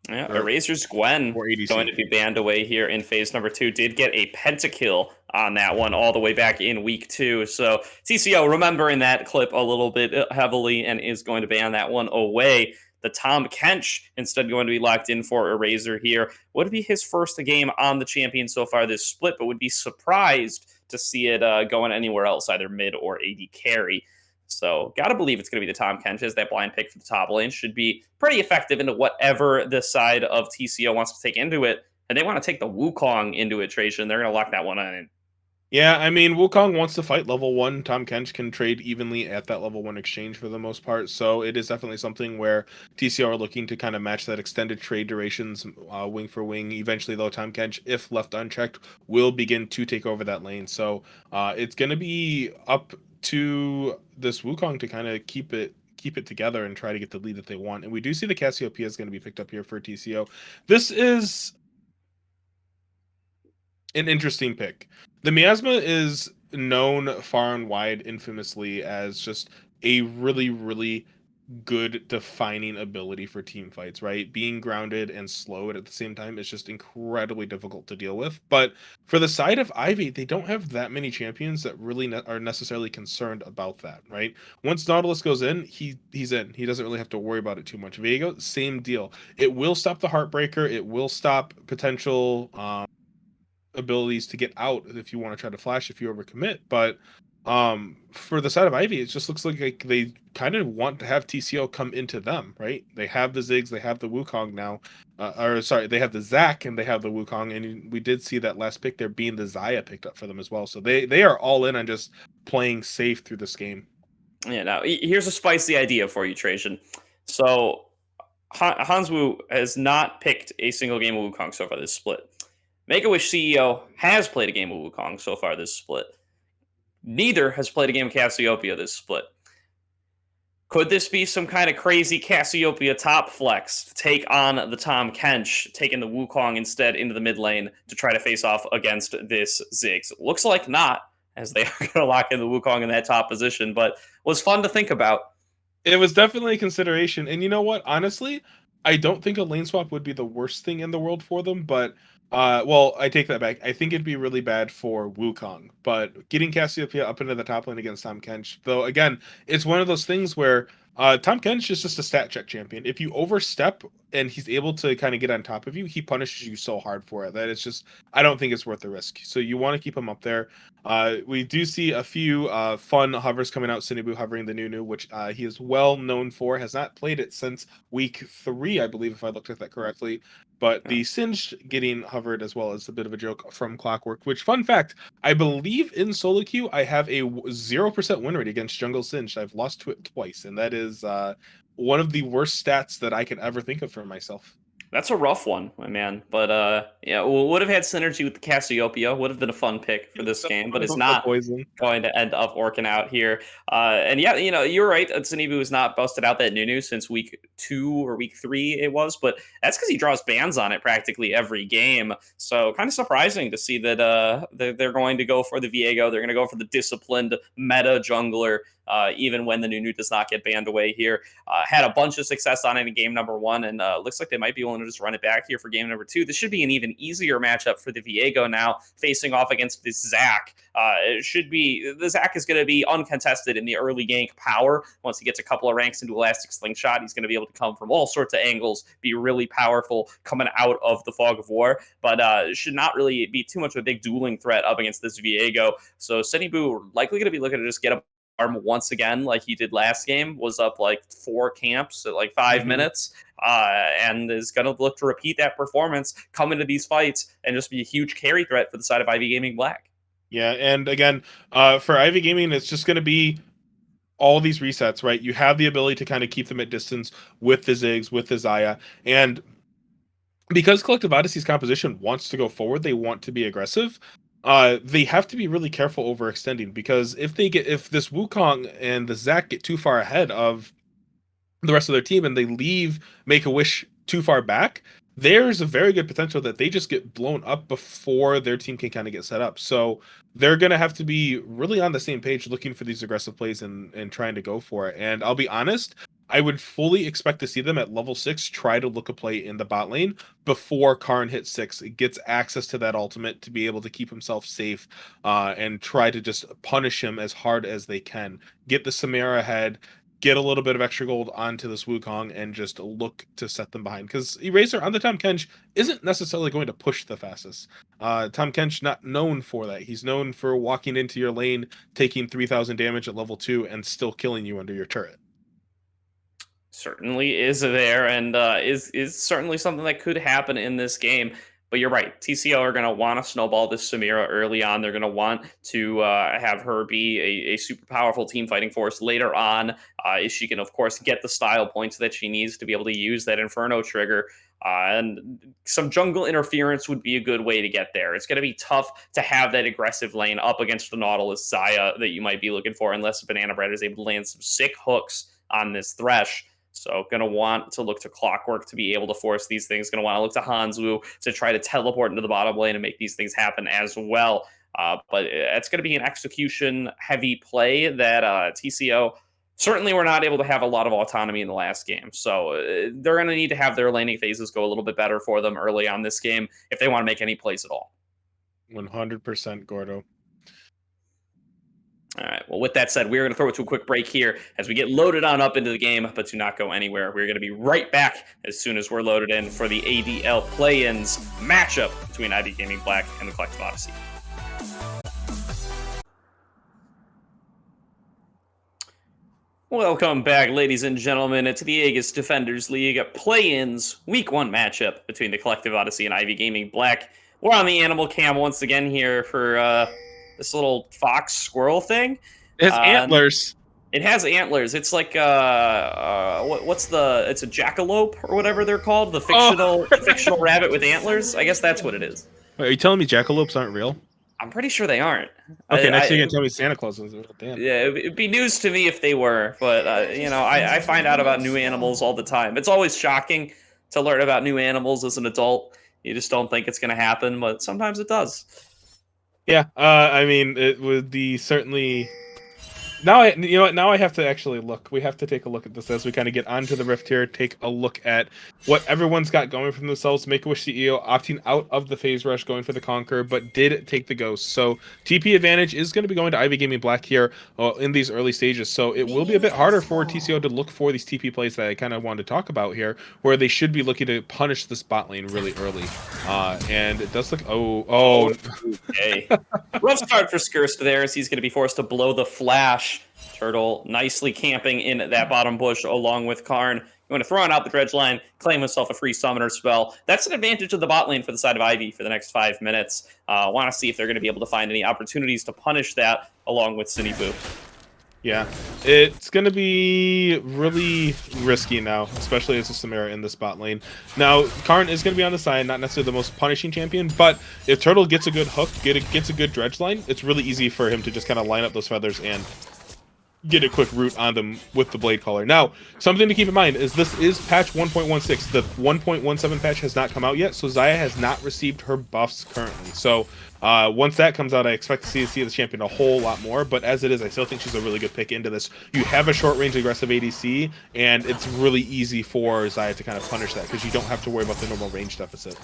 Yeah, or, Eraser's Gwen or ADC. going to be banned away here in phase number 2. Did get a pentakill on that one all the way back in week 2. So TCO remembering that clip a little bit heavily and is going to ban that one away. The Tom Kench instead going to be locked in for Eraser here. Would be his first game on the champion so far this split, but would be surprised to see it going anywhere else, either mid or AD carry. So, gotta believe it's going to be the Tom Kenches. That blind pick for the top lane should be pretty effective into whatever the side of TCO wants to take into it. And they want to take the Wukong into it, Trajan. They're going to lock that one in. Yeah, I mean, Wukong wants to fight level 1. Tom Kench can trade evenly at that level 1 exchange for the most part. So it is definitely something where TCR are looking to kind of match that extended trade durations wing for wing. Eventually, though, Tom Kench, if left unchecked, will begin to take over that lane. So it's going to be up to this Wukong to kind of keep it together and try to get the lead that they want. And we do see the Cassiopeia is going to be picked up here for TCO. This is an interesting pick. The Miasma is known far and wide infamously as just a really, really good defining ability for team fights, right? Being grounded and slow at the same time is just incredibly difficult to deal with. But for the side of Ivy, they don't have that many champions that really are necessarily concerned about that, right? Once Nautilus goes in, he's in. He doesn't really have to worry about it too much. Vega, same deal. It will stop the Heartbreaker. It will stop potential abilities to get out if you want to try to flash if you overcommit. But for the side of Ivy, it just looks like they kind of want to have TCO come into them, right? They have the Ziggs, they have the Wukong now, or sorry, they have the Zac and they have the Wukong, and we did see that last pick there being the Xayah picked up for them as well. So they are all in on just playing safe through this game. Yeah, now here's a spicy idea for you, Trajan. So Hans Wu has not picked a single game of Wukong so far this split. Make a Wish CEO has played a game of Wukong so far this split. Neither has played a game of Cassiopeia this split. Could this be some kind of crazy Cassiopeia top flex to take on the Tom Kench, taking the Wukong instead into the mid lane to try to face off against this Ziggs? Looks like not, as they are going to lock in the Wukong in that top position, but was fun to think about. It was definitely a consideration. And you know what? Honestly, I don't think a lane swap would be the worst thing in the world for them, but well, I take that back. I think it'd be really bad for Wukong. But getting Cassiopeia up into the top lane against Tom Kench, though again, it's one of those things where Tom Kench is just a stat check champion. If you overstep and he's able to kind of get on top of you, he punishes you so hard for it that it's just, I don't think it's worth the risk. So you want to keep him up there. We do see a few fun hovers coming out. Cinebu hovering the Nunu, which he is well known for. Has not played it since week 3, I believe, if I looked at that correctly. But the Singed getting hovered as well is a bit of a joke from Clockwork, which, fun fact, I believe in solo queue, I have a 0% win rate against Jungle Singed. I've lost to it twice, and that is one of the worst stats that I can ever think of for myself. That's a rough one, my man. But yeah, would have had synergy with the Cassiopeia. Would have been a fun pick for this game, but it's The not poison. going to end up working out here. And yeah, you're right. Tsunibu has not busted out that Nunu since week 2 or week 3 it was, but that's because he draws bans on it practically every game. So kind of surprising to see that they're going to go for the Viego. They're going to go for the disciplined meta jungler, even when the Nunu does not get banned away here. Had a bunch of success on it in game number 1, and looks like they might be willing to just run it back here for game number 2. This should be an even easier matchup for the Viego now, facing off against this Zac. It should be the Zac is going to be uncontested in the early gank power. Once he gets a couple of ranks into Elastic Slingshot, he's going to be able to come from all sorts of angles, be really powerful coming out of the Fog of War. But should not really be too much of a big dueling threat up against this Viego. So Senibu likely going to be looking to just get a arm once again, like he did last game, was up like 4 camps at like 5 minutes, and is going to look to repeat that performance, come into these fights, and just be a huge carry threat for the side of Ivy Gaming Black. Yeah, and again, for Ivy Gaming, it's just going to be all these resets, right? You have the ability to kind of keep them at distance with the Ziggs, with the Zaya, and because Collective Odyssey's composition wants to go forward, they want to be aggressive. They have to be really careful overextending, because if this Wukong and the Zac get too far ahead of the rest of their team and they leave Make a Wish too far back, there's a very good potential that they just get blown up before their team can kind of get set up. So they're going to have to be really on the same page, looking for these aggressive plays and trying to go for it. And I'll be honest, I would fully expect to see them at level 6 try to look a play in the bot lane before Karn hits 6. It gets access to that ultimate to be able to keep himself safe, and try to just punish him as hard as they can. Get the Samara ahead, get a little bit of extra gold onto this Wukong, and just look to set them behind. Because Eraser on the Tahm Kench isn't necessarily going to push the fastest. Tahm Kench not known for that. He's known for walking into your lane, taking 3,000 damage at level 2, and still killing you under your turret. Certainly is there, and is certainly something that could happen in this game. But you're right. TCL are going to want to snowball this Samira early on. They're going to want to have her be a super powerful team fighting force later on. She can, of course, get the style points that she needs to be able to use that Inferno trigger. And some jungle interference would be a good way to get there. It's going to be tough to have that aggressive lane up against the Nautilus Zaya that you might be looking for, unless Banana Bread is able to land some sick hooks on this Thresh. So going to want to look to Clockwork to be able to force these things. Going to want to look to Hanzwu to try to teleport into the bottom lane and make these things happen as well. But it's going to be an execution-heavy play that TCO certainly were not able to have a lot of autonomy in the last game. So they're going to need to have their laning phases go a little bit better for them early on this game if they want to make any plays at all. 100% Gordo. All right. Well, with that said, we're going to throw it to a quick break here as we get loaded on up into the game, but do not go anywhere. We're going to be right back as soon as we're loaded in for the ADL play-ins matchup between Ivy Gaming Black and the Collective Odyssey. Welcome back, ladies and gentlemen, to the Aegis Defenders League play-ins Week 1 matchup between the Collective Odyssey and Ivy Gaming Black. We're on the Animal Cam once again here for this little fox squirrel thing. It has antlers. It has antlers. It's like it's a jackalope or whatever they're called, the fictional rabbit with antlers. I guess that's what it is. Wait, are you telling me jackalopes aren't real? I'm pretty sure they aren't. Okay, next you're gonna tell me Santa Claus is real. Damn. Yeah, it'd be news to me if they were, but I find out about new animals all the time. It's always shocking to learn about new animals as an adult. You just don't think it's going to happen, but sometimes it does. Yeah, I mean, it would be certainly. Now I have to actually look. We have to take a look at this as we kind of get onto the Rift here. Take a look at what everyone's got going for themselves. Make-A-Wish CEO opting out of the Phase Rush, going for the Conquer, but did take the Ghost. So TP advantage is going to be going to Ivy Gaming Black here in these early stages. So it will be a bit harder for TCO to look for these TP plays that I kind of wanted to talk about here, where they should be looking to punish this bot lane really early. And it does look. Oh. Okay. Rough start for Skirst there, as he's going to be forced to blow the flash. Turtle nicely camping in that bottom bush along with Karn. Going to throw on out the dredge line, claim himself a free summoner spell. That's an advantage of the bot lane for the side of Ivy for the next 5 minutes. Want to see if they're going to be able to find any opportunities to punish that along with Sinibu. Yeah, it's going to be really risky now, especially as a Samira in the spot lane. Now, Karn is going to be on the side, not necessarily the most punishing champion, but if Turtle gets a good hook, gets a good dredge line, it's really easy for him to just kind of line up those feathers and get a quick root on them with the Blade Caller. Now, something to keep in mind is this is patch 1.16. The 1.17 patch has not come out yet, so Xayah has not received her buffs currently. So once that comes out, I expect to see the champion a whole lot more, but as it is, I still think she's a really good pick into this. You have a short-range aggressive ADC, and it's really easy for Xayah to kind of punish that, because you don't have to worry about the normal range deficit.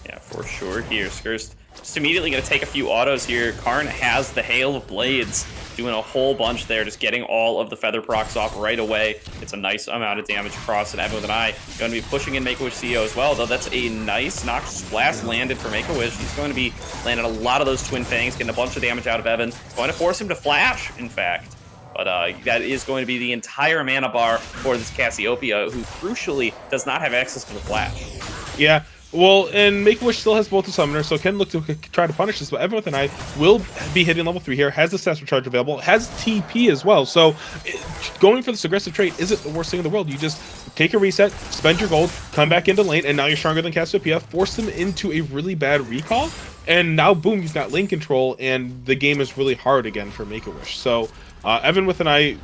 Yeah, for sure here. Skirst just immediately going to take a few autos here. Karn has the Hail of Blades, doing a whole bunch there, just getting all of the feather procs off right away. It's a nice amount of damage across, and Evan with an eye going to be pushing in Make-A-Wish CEO as well, though that's a nice Noxious Blast landed for Make-A-Wish. He's going to be landing a lot of those Twin Fangs, getting a bunch of damage out of Evan. It's going to force him to flash, in fact. But that is going to be the entire mana bar for this Cassiopeia, who crucially does not have access to the flash. Yeah. Well, and Make-A-Wish still has both the summoners, so can look to try to punish this, but Evan with an Eye will be hitting level 3 here, has the stats recharge available, has TP as well, so going for this aggressive trade isn't the worst thing in the world. You just take a reset, spend your gold, come back into lane, and now you're stronger than Cassiopeia, force them into a really bad recall, and now boom, you've got lane control, and the game is really hard again for Make-A-Wish. So Evan with an Eye,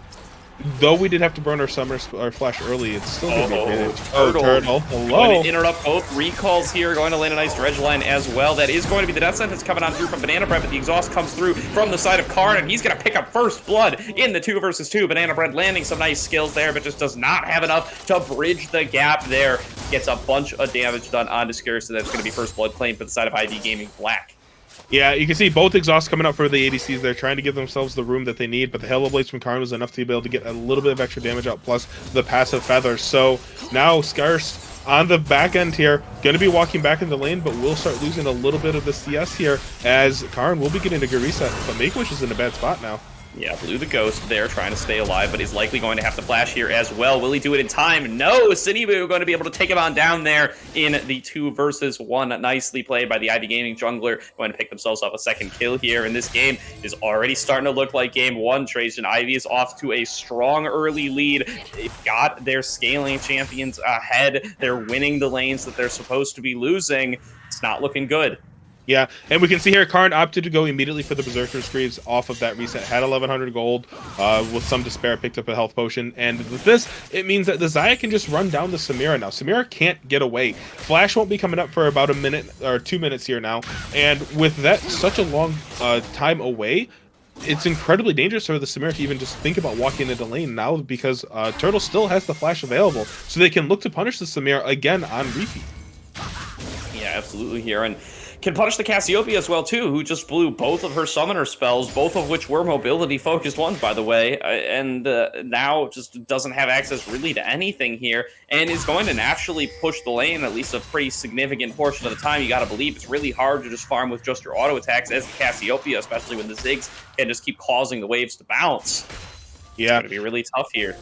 though we did have to burn our flash early, it's still going to be advantage. Turtle. Hello. Going to interrupt both recalls here, going to land a nice dredge line as well. That is going to be the death sentence coming on through from Banana Bread, but the exhaust comes through from the side of Karn, and he's going to pick up first blood in the 2 versus 2. Banana Bread landing some nice skills there, but just does not have enough to bridge the gap there. Gets a bunch of damage done onto Skirst, so that's going to be first blood claim for the side of ID Gaming Black. Yeah, you can see both exhausts coming up for the ADCs. They're trying to give themselves the room that they need, but the Halo Blades from Karn was enough to be able to get a little bit of extra damage out, plus the passive feathers. So now Skirst on the back end here, going to be walking back in the lane, but will start losing a little bit of the CS here, as Karn will be getting a good reset, but Make-A-Wish is in a bad spot now. Yeah, blew the ghost there, trying to stay alive, but he's likely going to have to flash here as well. Will he do it in time? No! Sinibu going to be able to take him on down there in the 2 versus 1. Nicely played by the Ivy Gaming jungler. Going to pick themselves up a second kill here, and this game is already starting to look like game 1. Trajan Ivy is off to a strong early lead. They've got their scaling champions ahead. They're winning the lanes that they're supposed to be losing. It's not looking good. Yeah, and we can see here Karn opted to go immediately for the Berserker's Greaves off of that reset. Had 1100 gold, with some despair, picked up a health potion, and with this, it means that the Xayah can just run down the Samira now. Samira can't get away. Flash won't be coming up for about a minute or 2 minutes here now, and with that such a long time away, it's incredibly dangerous for the Samira to even just think about walking into lane now, because Turtle still has the flash available, so they can look to punish the Samira again on repeat. Yeah, absolutely here, and can punish the Cassiopeia as well, too, who just blew both of her summoner spells, both of which were mobility-focused ones, by the way, and now just doesn't have access really to anything here, and is going to naturally push the lane at least a pretty significant portion of the time. You gotta believe it's really hard to just farm with just your auto attacks as the Cassiopeia, especially when the Ziggs can just keep causing the waves to bounce. Yeah. It's gonna be really tough here.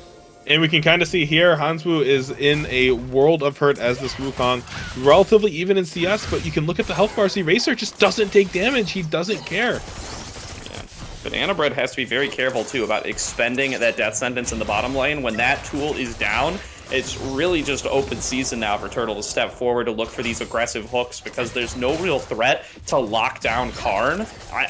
And we can kind of see here, Hanswu is in a world of hurt as this Wukong. Relatively even in CS, but you can look at the health bars. Eraser just doesn't take damage. He doesn't care. Yeah. Banana Bread has to be very careful, too, about expending that death sentence in the bottom lane. When that tool is down, it's really just open season now for Turtle to step forward to look for these aggressive hooks, because there's no real threat to lock down Karn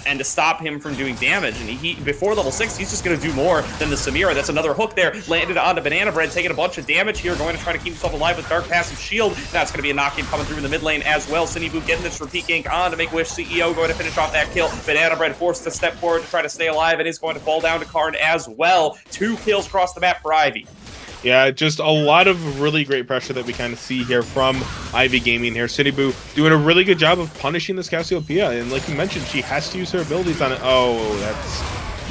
and to stop him from doing damage. And he before level 6, he's just going to do more than the Samira. That's another hook there, landed onto Banana Bread, taking a bunch of damage here, going to try to keep himself alive with Dark Passive Shield. That's going to be a knock-in coming through in the mid lane as well. Sinibu getting this repeat gank on to Make-A-Wish CEO, going to finish off that kill. Banana Bread forced to step forward to try to stay alive, and is going to fall down to Karn as well. 2 kills across the map for Ivy. Yeah, just a lot of really great pressure that we kind of see here from Ivy Gaming here. Sinibu doing a really good job of punishing this Cassiopeia, and like you mentioned, she has to use her abilities on it. Oh,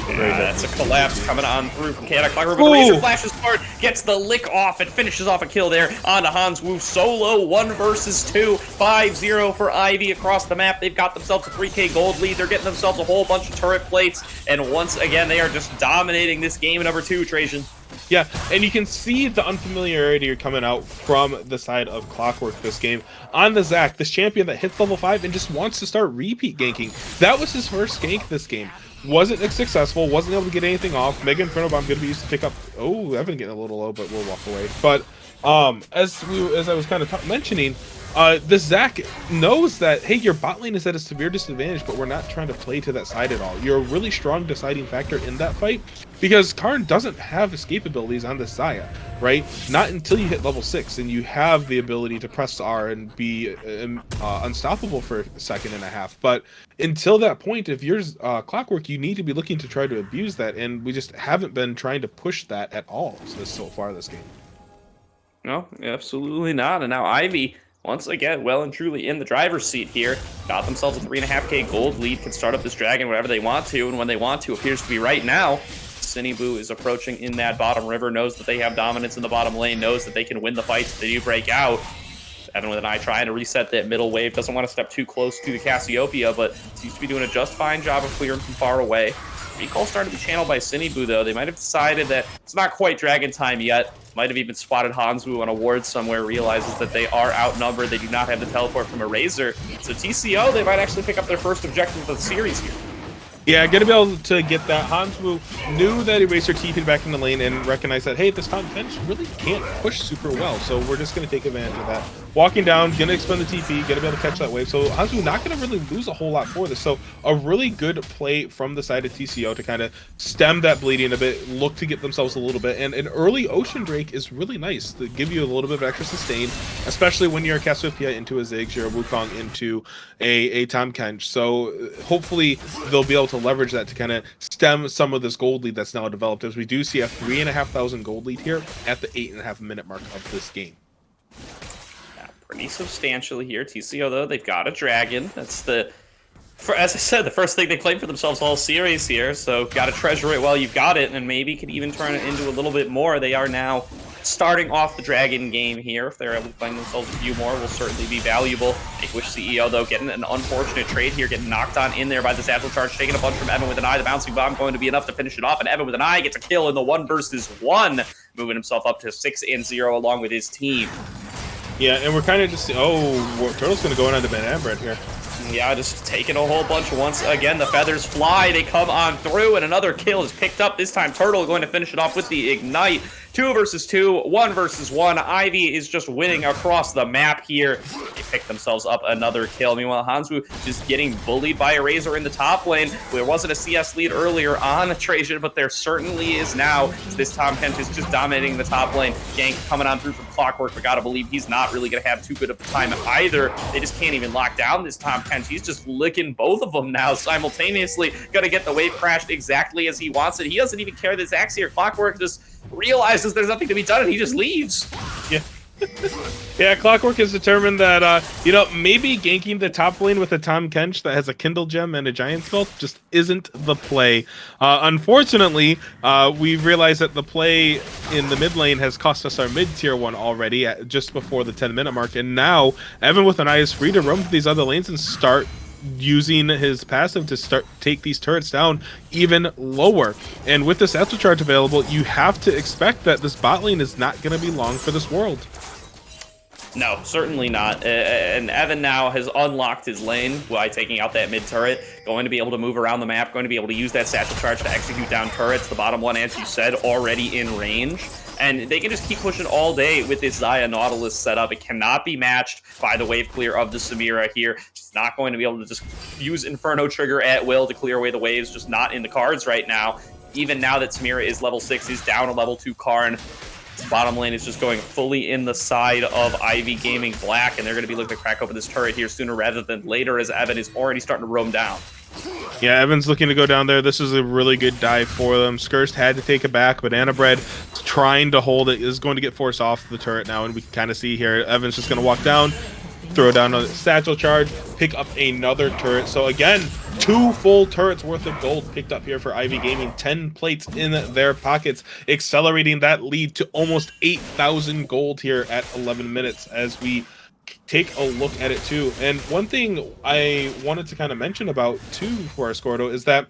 that's a collapse coming on through from Chaotic Clockwork, but the Razor flashes forward, gets the lick off, and finishes off a kill there onto Hanswu. Solo 1 versus 2, 5-0 for Ivy across the map. They've got themselves a 3k gold lead. They're getting themselves a whole bunch of turret plates, and once again, they are just dominating this game number 2, Trajan. Yeah, and you can see the unfamiliarity coming out from the side of Clockwork this game. On the Zac, this champion that hits level 5 and just wants to start repeat ganking. That was his first gank this game. Wasn't successful, wasn't able to get anything off. Mega Inferno Bomb gonna be used to pick up. Oh, I've been getting a little low, but we'll walk away. But as I was kind of mentioning, the Zac knows that, hey, your bot lane is at a severe disadvantage, but we're not trying to play to that side at all. You're a really strong deciding factor in that fight because Karn doesn't have escape abilities on this Xayah, right? Not until you hit level 6 and you have the ability to press R and be unstoppable for a second and a half. But until that point, if you're Clockwork, you need to be looking to try to abuse that, and we just haven't been trying to push that at all so far this game. No, absolutely not. And now Ivy, once again, well and truly in the driver's seat here. Got themselves a 3.5k gold lead, can start up this dragon whenever they want to, and when they want to appears to be right now. Sinibu is approaching in that bottom river, knows that they have dominance in the bottom lane, knows that they can win the fights if they do break out. Evan with an eye trying to reset that middle wave, doesn't want to step too close to the Cassiopeia, but seems to be doing a just fine job of clearing from far away. Recall started to be channeled by Sinibu, though. They might have decided that it's not quite dragon time yet. Might have even spotted Hanzwu on a ward somewhere, realizes that they are outnumbered. They do not have the teleport from a Razor. So TCO, they might actually pick up their first objective of the series here. Yeah, gonna be able to get that. Hanzwu knew that Eraser TP'd back in the lane and recognized that, hey, this top bench really can't push super well, so we're just gonna take advantage of that. Walking down, gonna expend the TP, gonna be able to catch that wave. So Hanzwu not gonna really lose a whole lot for this. So a really good play from the side of TCO to kind of stem that bleeding a bit, look to get themselves a little bit. And an early Ocean Drake is really nice to give you a little bit of extra sustain, especially when you're a Cassiopeia into a Ziggs, you're a Wukong into a Tahm Kench. So hopefully they'll be able to leverage that to kind of stem some of this gold lead that's now developed, as we do see a 3,500 gold lead here at the 8.5 minute mark of this game. Pretty substantially here. TCO, though, they've got a dragon. That's the, as I said, the first thing they claimed for themselves all series here. So got to treasure it while you've got it, and maybe could even turn it into a little bit more. They are now starting off the dragon game here. If they're able to find themselves a few more, will certainly be valuable. Make-Wish CEO, though, getting an unfortunate trade here, getting knocked on in there by the Satchel Charge, taking a bunch from Evan with an eye. The bouncing bomb going to be enough to finish it off, and Evan with an eye gets a kill in the 1 versus 1, moving himself up to 6-0 along with his team. Yeah, and we're kind of just... Oh, Turtle's going to go in on the banana bread here. Yeah, just taking a whole bunch. Once again, the feathers fly. They come on through, and another kill is picked up. This time, Turtle going to finish it off with the Ignite. 2 versus 2, 1 versus 1. Ivy is just winning across the map here. They pick themselves up another kill. Meanwhile, Hanzwu just getting bullied by a Razor in the top lane. There wasn't a CS lead earlier on Trajan, but there certainly is now. This Tahm Kench is just dominating the top lane. Gank coming on through from Clockwork, but gotta believe he's not really gonna have too good of a time either. They just can't even lock down this Tahm Kench. He's just licking both of them now simultaneously. Gonna get the wave crashed exactly as he wants it. He doesn't even care that Zaxi or Clockwork just realizes there's nothing to be done, and he just leaves. Yeah. Yeah, Clockwork has determined that, maybe ganking the top lane with a Tahm Kench that has a Kindle Gem and a Giant Spell just isn't the play. Unfortunately, we realized that the play in the mid lane has cost us our mid-tier one already just before the 10-minute mark, and now Evan with an eye is free to roam to these other lanes and start using his passive to take these turrets down even lower. And with this Astral Charge available, you have to expect that this bot lane is not going to be long for this world. No, certainly not. And Evan now has unlocked his lane by taking out that mid turret, going to be able to move around the map, going to be able to use that Satchel Charge to execute down turrets. The bottom one, as you said, already in range. And they can just keep pushing all day with this Xayah Nautilus setup. It cannot be matched by the wave clear of the Samira here. She's not going to be able to just use Inferno Trigger at will to clear away the waves. Just not in the cards right now. Even now that Samira is level 6, he's down a level 2 Karn. This bottom lane is just going fully in the side of Ivy Gaming Black, and they're going to be looking to crack open this turret here sooner rather than later, as Evan is already starting to roam down. Yeah, Evan's looking to go down there. This is a really good dive for them. Skirst had to take it back. Banana Bread trying to hold it, is going to get forced off the turret now, and we can kind of see here Evan's just going to walk down, throw down a Satchel Charge, pick up another turret. So again, 2 full turrets worth of gold picked up here for Ivy Gaming. 10 plates in their pockets, accelerating that lead to almost 8,000 gold here at 11 minutes as we take a look at it too. And one thing I wanted to kind of mention about too for our Scordo is that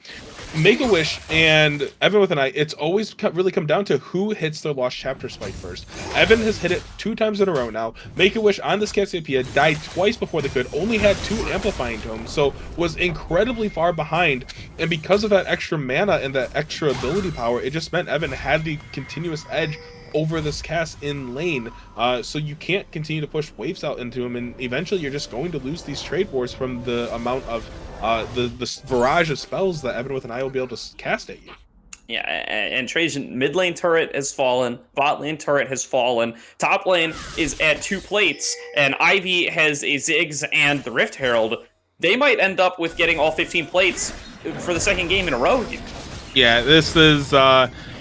Make-A-Wish and Evan with an eye, it's always really come down to who hits their Lost Chapter spike first. Evan has hit it 2 times in a row now. Make-A-Wish on this Cassiopeia died twice before they could, only had 2 Amplifying Tomes, so was incredibly far behind. And because of that extra mana and that extra ability power, it just meant Evan had the continuous edge over this cast in lane, so you can't continue to push waves out into him, and eventually you're just going to lose these trade wars from the amount of the barrage of spells that Evan with an eye will be able to cast at you. Yeah, and Trajan, mid lane turret has fallen, bot lane turret has fallen, top lane is at 2 plates, and Ivy has a Ziggs and the Rift Herald. They might end up with getting all 15 plates for the second game in a row here. Yeah, this is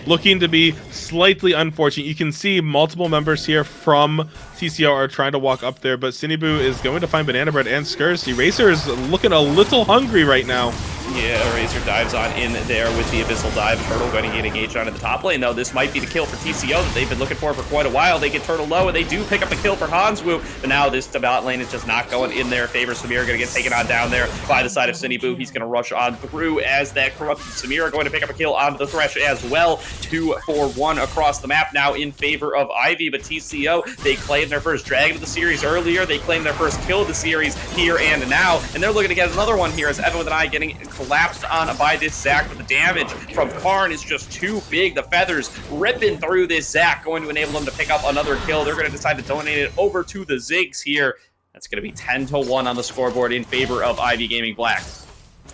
looking to be slightly unfortunate. You can see multiple members here from TCO are trying to walk up there, but Cinebu is going to find Banana Bread and Skurs. Eraser is looking a little hungry right now. Yeah, Razor dives on in there with the Abyssal Dive. Turtle going to get engaged onto the top lane, though. This might be the kill for TCO that they've been looking for quite a while. They get Turtle low, and they do pick up the kill for Hanswoo, but now this bot lane is just not going in their favor. Samira going to get taken on down there by the side of Cinebu. He's going to rush on through as that corrupted Samira going to pick up a kill onto the Thresh as well. 2 for 1 across the map now in favor of Ivy, but TCO, they claimed their first Dragon of the series earlier. They claimed their first kill of the series here and now, and they're looking to get another one here as Evan with an eye getting collapsed on by this Zac, but the damage from Karn is just too big. The feathers ripping through this Zac, going to enable them to pick up another kill. They're going to decide to donate it over to the Ziggs here. That's going to be 10-1 on the scoreboard in favor of Ivy Gaming Black.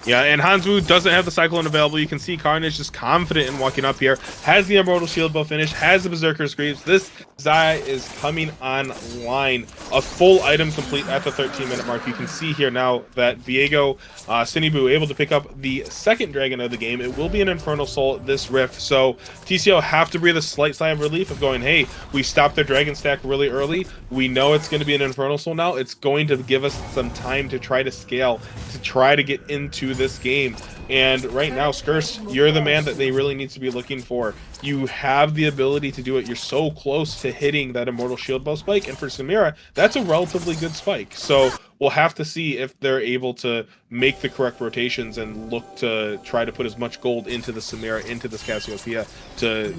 Yeah, and Hanswoo doesn't have the Cyclone available. You can see Carnage just confident in walking up here. Has the Immortal Shield bow finished, has the Berserker's Greaves. This Zaya is coming online. A full item complete at the 13-minute mark. You can see here now that Viego, Cinebu able to pick up the second dragon of the game. It will be an Infernal Soul this rift, so TCO have to breathe a slight sigh of relief of going, hey, we stopped their dragon stack really early. We know it's going to be an Infernal Soul now. It's going to give us some time to try to scale, to try to get into this game. And right now, Skurs, you're the man that they really need to be looking for. You have the ability to do it. You're so close to hitting that Immortal Shield Bow spike, and for Samira, that's a relatively good spike. So we'll have to see if they're able to make the correct rotations and look to try to put as much gold into the Samira, into this Cassiopeia to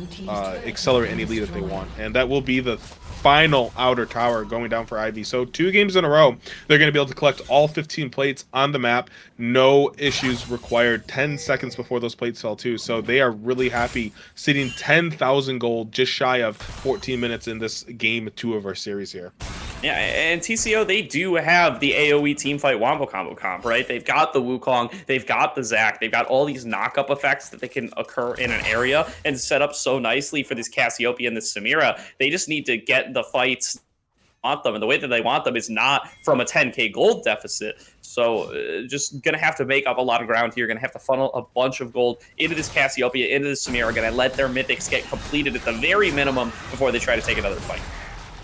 accelerate any lead that they want. And that will be the final outer tower going down for Ivy. So 2 games in a row, they're going to be able to collect all 15 plates on the map. No issues required. 10 seconds before those plates fell too. So they are really happy, sitting 10,000 gold, just shy of 14 minutes in this game 2 of our series here. Yeah, and TCO, they do have the AoE teamfight Wombo combo comp, right? They've got the Wukong, they've got the Zac, they've got all these knock-up effects that they can occur in an area and set up so nicely for this Cassiopeia and this Samira. They just need to get the fights want them, and the way that they want them is not from a 10k gold deficit. So just gonna have to make up a lot of ground here. Gonna have to funnel a bunch of gold into this Cassiopeia, into this Samira. Gonna let their mythics get completed at the very minimum before they try to take another fight.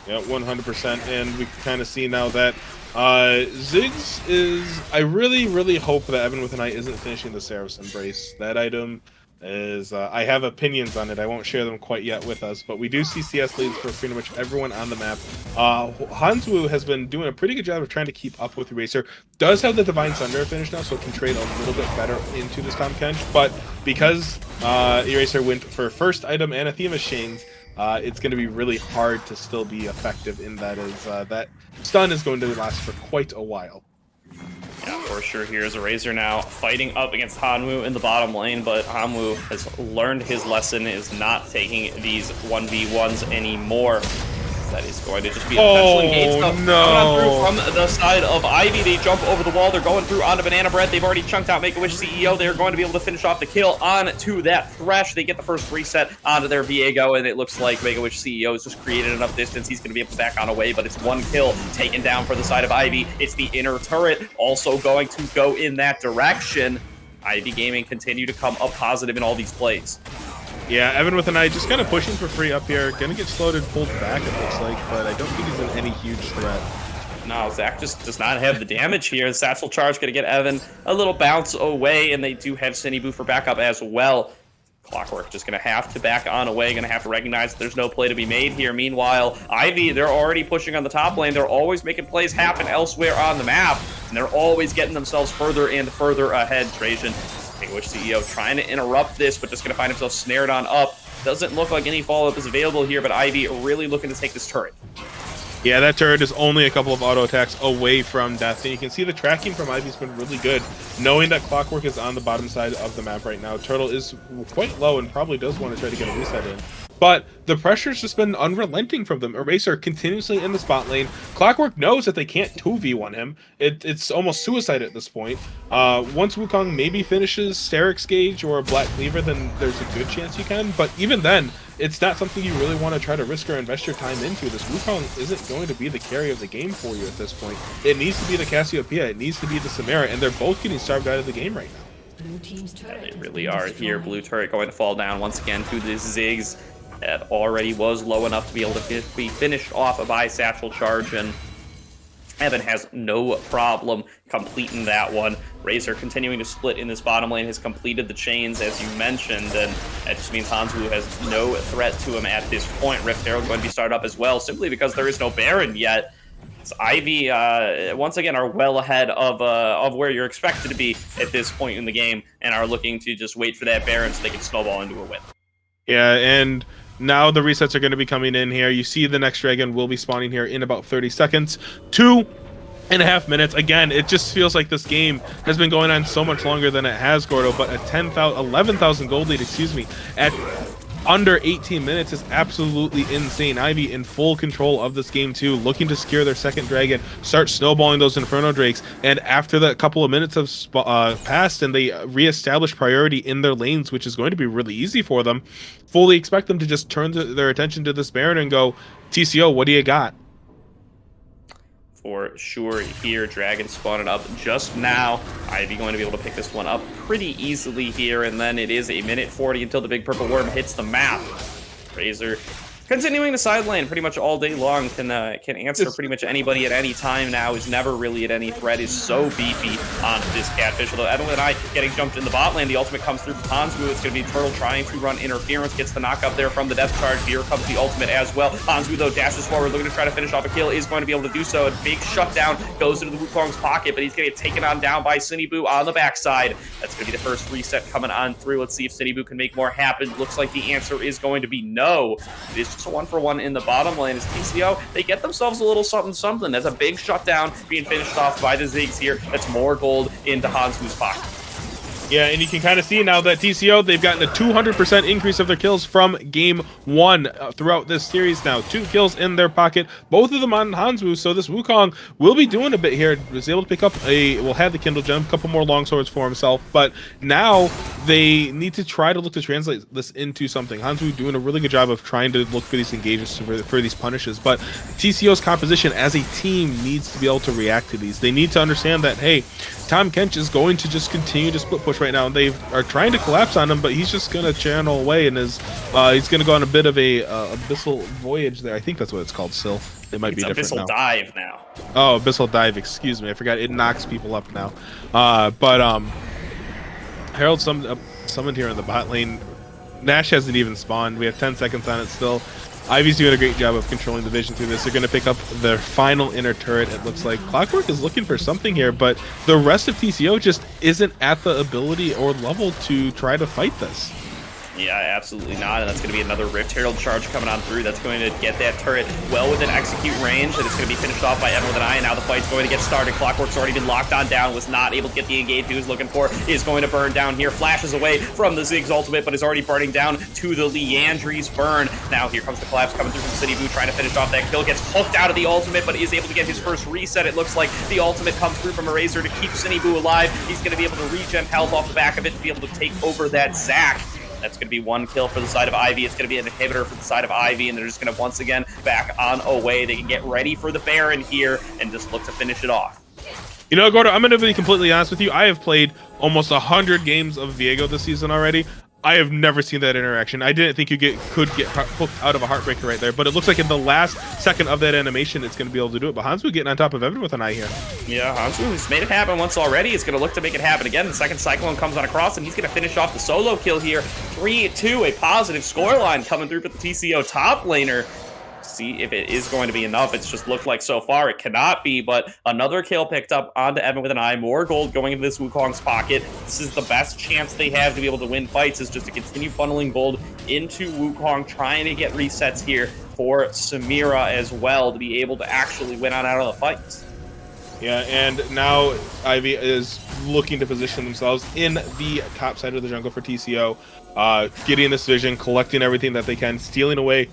Yeah, 100%. And we can kind of see now that Ziggs is... I really hope that Evan with an Eye isn't finishing the Seraph's Embrace. That item is... I have opinions on it. I won't share them quite yet with us, but we do see CS leads for pretty much everyone on the map. Hanswoo has been doing a pretty good job of trying to keep up with Eraser. Does have the Divine Sunder finish now, so it can trade a little bit better into this Tahm Kench, but because Eraser went for first item and a Theme of Shanes, it's going to be really hard to still be effective in that, as that stun is going to last for quite a while. Yeah, for sure. Here's a Razor now fighting up against Hanwoo in the bottom lane, but Hanwoo has learned his lesson, is not taking these 1v1s anymore. That is going to just be a potential engage. Coming on through from the side of Ivy. They jump over the wall. They're going through onto Banana Bread. They've already chunked out Make-A-Wish CEO. They're going to be able to finish off the kill onto that Thresh. They get the first reset onto their Viego, and it looks like Make-A-Wish CEO has just created enough distance. He's going to be able to back on away, but it's 1 kill taken down for the side of Ivy. It's the inner turret also going to go in that direction. Ivy Gaming continue to come up positive in all these plays. Yeah, Evan with an Eye just kind of pushing for free up here. Gonna get slowed and pulled back, it looks like, but I don't think he's in any huge threat. No, Zac just does not have the damage here. Satchel Charge going to get Evan a little bounce away, and they do have Cinebu for backup as well. Clockwork just going to have to back on away, going to have to recognize that there's no play to be made here. Meanwhile, Ivy, they're already pushing on the top lane. They're always making plays happen elsewhere on the map, and they're always getting themselves further and further ahead. Trajan, English CEO, trying to interrupt this, but just going to find himself snared on up. Doesn't look like any follow-up is available here, but Ivy really looking to take this turret. Yeah, that turret is only a couple of auto attacks away from death, and you can see the tracking from Ivy's been really good. Knowing that Clockwork is on the bottom side of the map right now, Turtle is quite low and probably does want to try to get a reset in. But the pressure's just been unrelenting from them. Eraser continuously in the spot lane. Clockwork knows that they can't 2v1 him. It's almost suicide at this point. Once Wukong maybe finishes Steric's Gauge or Black Cleaver, then there's a good chance you can. But even then, it's not something you really want to try to risk or invest your time into. This Wukong isn't going to be the carry of the game for you at this point. It needs to be the Cassiopeia. It needs to be the Samara, and they're both getting starved out of the game right now. Blue team's turret They has really been are destroyed. here. Blue turret going to fall down once again to the Ziggs. That already was low enough to be able to be finished off by Satchel Charge, and Evan has no problem completing that one. Razor continuing to split in this bottom lane, has completed the chains, as you mentioned, and that just means Hanzu has no threat to him at this point. Rift Herald going to be started up as well, simply because there is no Baron yet. So Ivy, once again, are well ahead of where you're expected to be at this point in the game, and are looking to just wait for that Baron so they can snowball into a win. Yeah, and now the resets are going to be coming in here. You see the next dragon will be spawning here in about 30 seconds. 2.5 minutes. Again, it just feels like this game has been going on so much longer than it has, Gordo, but a 11,000 gold lead, excuse me, at under 18 minutes is absolutely insane. Ivy in full control of this game too, looking to secure their second dragon, start snowballing those Inferno Drakes, and after that couple of minutes have passed and they reestablish priority in their lanes, which is going to be really easy for them, fully expect them to just turn their attention to this Baron and go, TCO, what do you got? For sure here, Dragon spawning up just now. Ivy going to be able to pick this one up pretty easily here, and then it is a minute 40 until the big purple worm hits the map. Razor continuing to side lane pretty much all day long, can answer pretty much anybody at any time now, is never really at any threat, is so beefy on this Catfish. Although Evelyn and I getting jumped in the bot lane, the ultimate comes through from Hanzu. It's going to be Turtle trying to run interference, gets the knock up there from the death charge. Here comes the ultimate as well. Hanzu though dashes forward, looking to try to finish off a kill, is going to be able to do so. A big shutdown goes into the Wukong's pocket, but he's going to get taken on down by Sinibu on the backside. That's going to be the first reset coming on through. Let's see if Sinibu can make more happen. Looks like the answer is going to be no. It is just a 1-for-1 in the bottom lane. As TCO, they get themselves a little something. That's a big shutdown being finished off by the Ziggs here. That's more gold into Hanzu's pocket. Yeah, and you can kind of see now that TCO, they've gotten a 200% increase of their kills from game one throughout this series now. 2 kills in their pocket, both of them on Hanzu, so this Wukong will be doing a bit here. Was able to pick up had the Kindle Gem, a couple more longswords for himself, but now they need to try to look to translate this into something. Hanzu doing a really good job of trying to look for these engages, for these punishes, but TCO's composition as a team needs to be able to react to these. They need to understand that, hey, Tom Kench is going to just continue to split push right now. They are trying to collapse on him, but he's just going to channel away, and he's going to go on a bit of a abyssal voyage there. I think that's what it's called still. It might be different now. Abyssal dive now. Oh, abyssal dive, excuse me. I forgot. It knocks people up now. Herald summoned here in the bot lane. Nash hasn't even spawned. We have 10 seconds on it still. Ivy's doing a great job of controlling the vision through this. They're going to pick up their final inner turret, it looks like. Clockwork is looking for something here, but the rest of TCO just isn't at the ability or level to try to fight this. Yeah, absolutely not, and that's going to be another Rift Herald charge coming on through. That's going to get that turret well within execute range, and it's going to be finished off by Evan with an eye, and now the fight's going to get started. Clockwork's already been locked on down, was not able to get the engage he was looking for, is going to burn down here, flashes away from the Ziggs ultimate, but is already burning down to the Leandry's burn. Now here comes the collapse coming through from Sinibu, trying to finish off that kill, gets hooked out of the ultimate, but is able to get his first reset. It looks like the ultimate comes through from Eraser to keep Sinibu alive. He's going to be able to regen health off the back of it to be able to take over that Zac. That's going to be 1 kill for the side of Ivy. It's going to be an inhibitor for the side of Ivy, and they're just going to once again back on away. They can get ready for the Baron here and just look to finish it off. You know, Gordo, I'm going to be completely honest with you. I have played almost 100 games of Viego this season already. I have never seen that interaction. I didn't think you could get hooked out of a heartbreaker right there, but it looks like in the last second of that animation, it's going to be able to do it. But Hansu getting on top of Evan with an eye here. Yeah, Hansu's made it happen once already. It's going to look to make it happen again. The second Cyclone comes on across, and he's going to finish off the solo kill here. 3-2, a positive scoreline coming through for the TCO top laner. See if it is going to be enough. It's just looked like so far it cannot be, but another kill picked up onto Evan with an eye. More gold going into this Wukong's pocket. This is the best chance they have to be able to win fights, is just to continue funneling gold into Wukong, trying to get resets here for Samira as well to be able to actually win on out of the fights. Yeah, and now Ivy is looking to position themselves in the top side of the jungle for TCO, getting this vision, collecting everything that they can, stealing away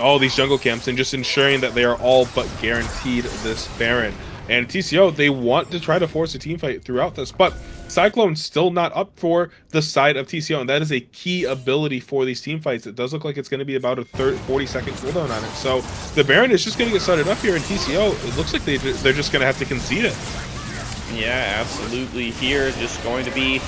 all these jungle camps, and just ensuring that they are all but guaranteed this Baron. And TCO, they want to try to force a team fight throughout this, but Cyclone's still not up for the side of TCO, and that is a key ability for these team fights. It does look like it's going to be about a 40-second cooldown on it. So the Baron is just going to get started up here, and TCO, it looks like they're just going to have to concede it. Yeah, absolutely. Here, just going to be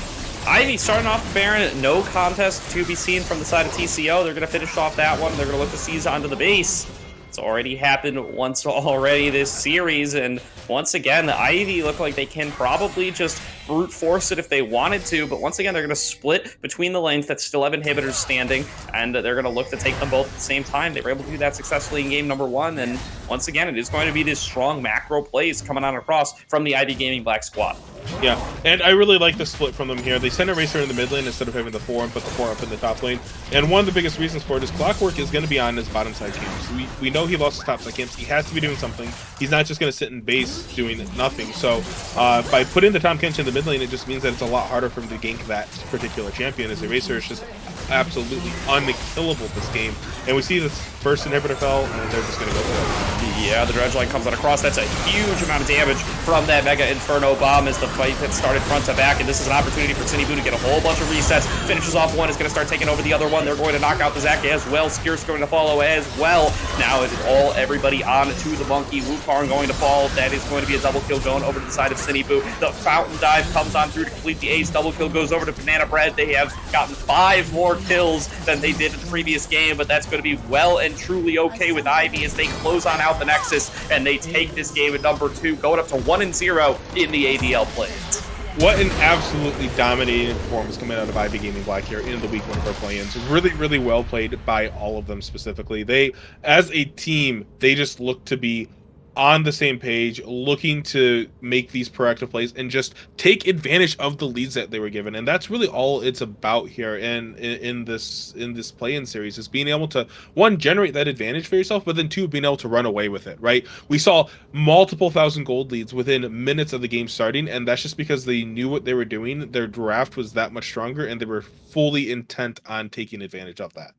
Ivy starting off the Baron. No contest to be seen from the side of TCO. They're going to finish off that one. They're going to look to seize onto the base. It's already happened once already this series, and once again, the Ivy look like they can probably just brute force it if they wanted to, but once again, they're going to split between the lanes that still have inhibitors standing, and they're going to look to take them both at the same time. They were able to do that successfully in game number 1, and once again, it is going to be this strong macro plays coming on across from the Ivy Gaming Black squad. Yeah, and I really like the split from them here. They send a Racer in the mid lane instead of having the 4 and put the 4 up in the top lane. And one of the biggest reasons for it is Clockwork is going to be on his bottom side camps. We know he lost his top side camps. He has to be doing something. He's not just going to sit in base doing nothing. So by putting the Tom Kench in the mid lane, it just means that it's a lot harder for him to gank that particular champion, as a Racer is just absolutely unkillable this game. And we see this first inhibitor fell, and they're just going to go for it. Yeah, the Dredge Light comes on across. That's a huge amount of damage from that Mega Inferno Bomb as the fight had started front to back, and this is an opportunity for Cindy Boo to get a whole bunch of resets. Finishes off one, is going to start taking over the other one. They're going to knock out the Zac as well. Skir's going to follow as well. Now it's all everybody on to the Monkey. Wukong going to fall. That is going to be a double kill going over to the side of Cindy Boo. The Fountain Dive comes on through to complete the ace. Double kill goes over to Banana Bread. They have gotten 5 more kills than they did in the previous game, but that's going to be well and truly okay with Ivy as they close on out the Nexus, and they take this game at number 2, going up to 1-0 in the ADL plays. What an absolutely dominating performance coming out of Ivy Gaming Black here in the week 1 of our play-ins. Really, really well played by all of them specifically. They, as a team, they just look to be on the same page, looking to make these proactive plays and just take advantage of the leads that they were given. And that's really all it's about here in this play-in series, is being able to, one, generate that advantage for yourself, but then 2, being able to run away with it, right? We saw multiple thousand gold leads within minutes of the game starting, and that's just because they knew what they were doing. Their draft was that much stronger, and they were fully intent on taking advantage of that.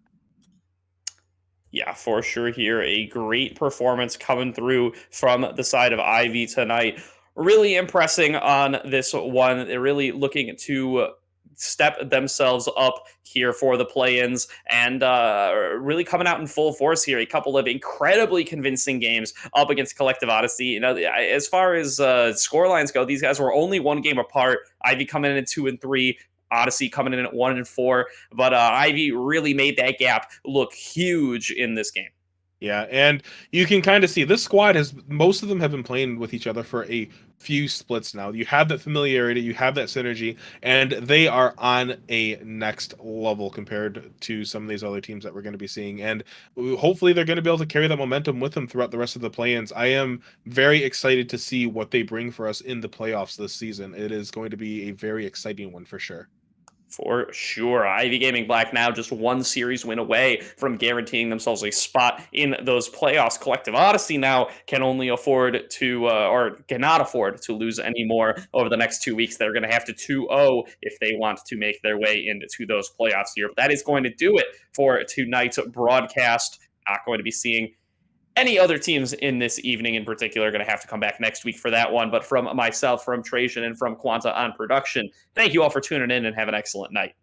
Yeah, for sure here. A great performance coming through from the side of Ivy tonight. Really impressing on this one. They're really looking to step themselves up here for the play-ins, and really coming out in full force here. A couple of incredibly convincing games up against Collective Odyssey. You know, as far as score lines go, these guys were only 1 game apart. Ivy coming in at 2 and 3. Odyssey coming in at 1 and 4, but Ivy really made that gap look huge in this game. Yeah, and you can kind of see this squad most of them have been playing with each other for a few splits now. You have that familiarity, you have that synergy, and they are on a next level compared to some of these other teams that we're going to be seeing. And hopefully they're going to be able to carry that momentum with them throughout the rest of the play-ins. I am very excited to see what they bring for us in the playoffs this season. It is going to be a very exciting one for sure. For sure. Ivy Gaming Black now just 1 series win away from guaranteeing themselves a spot in those playoffs. Collective Odyssey now can only afford to, or cannot afford to lose any more over the next 2 weeks. They're going to have to 2-0 if they want to make their way into those playoffs here. But that is going to do it for tonight's broadcast. Not going to be seeing any other teams in this evening in particular. Are going to have to come back next week for that one. But from myself, from Trajan, and from Quanta on production, thank you all for tuning in and have an excellent night.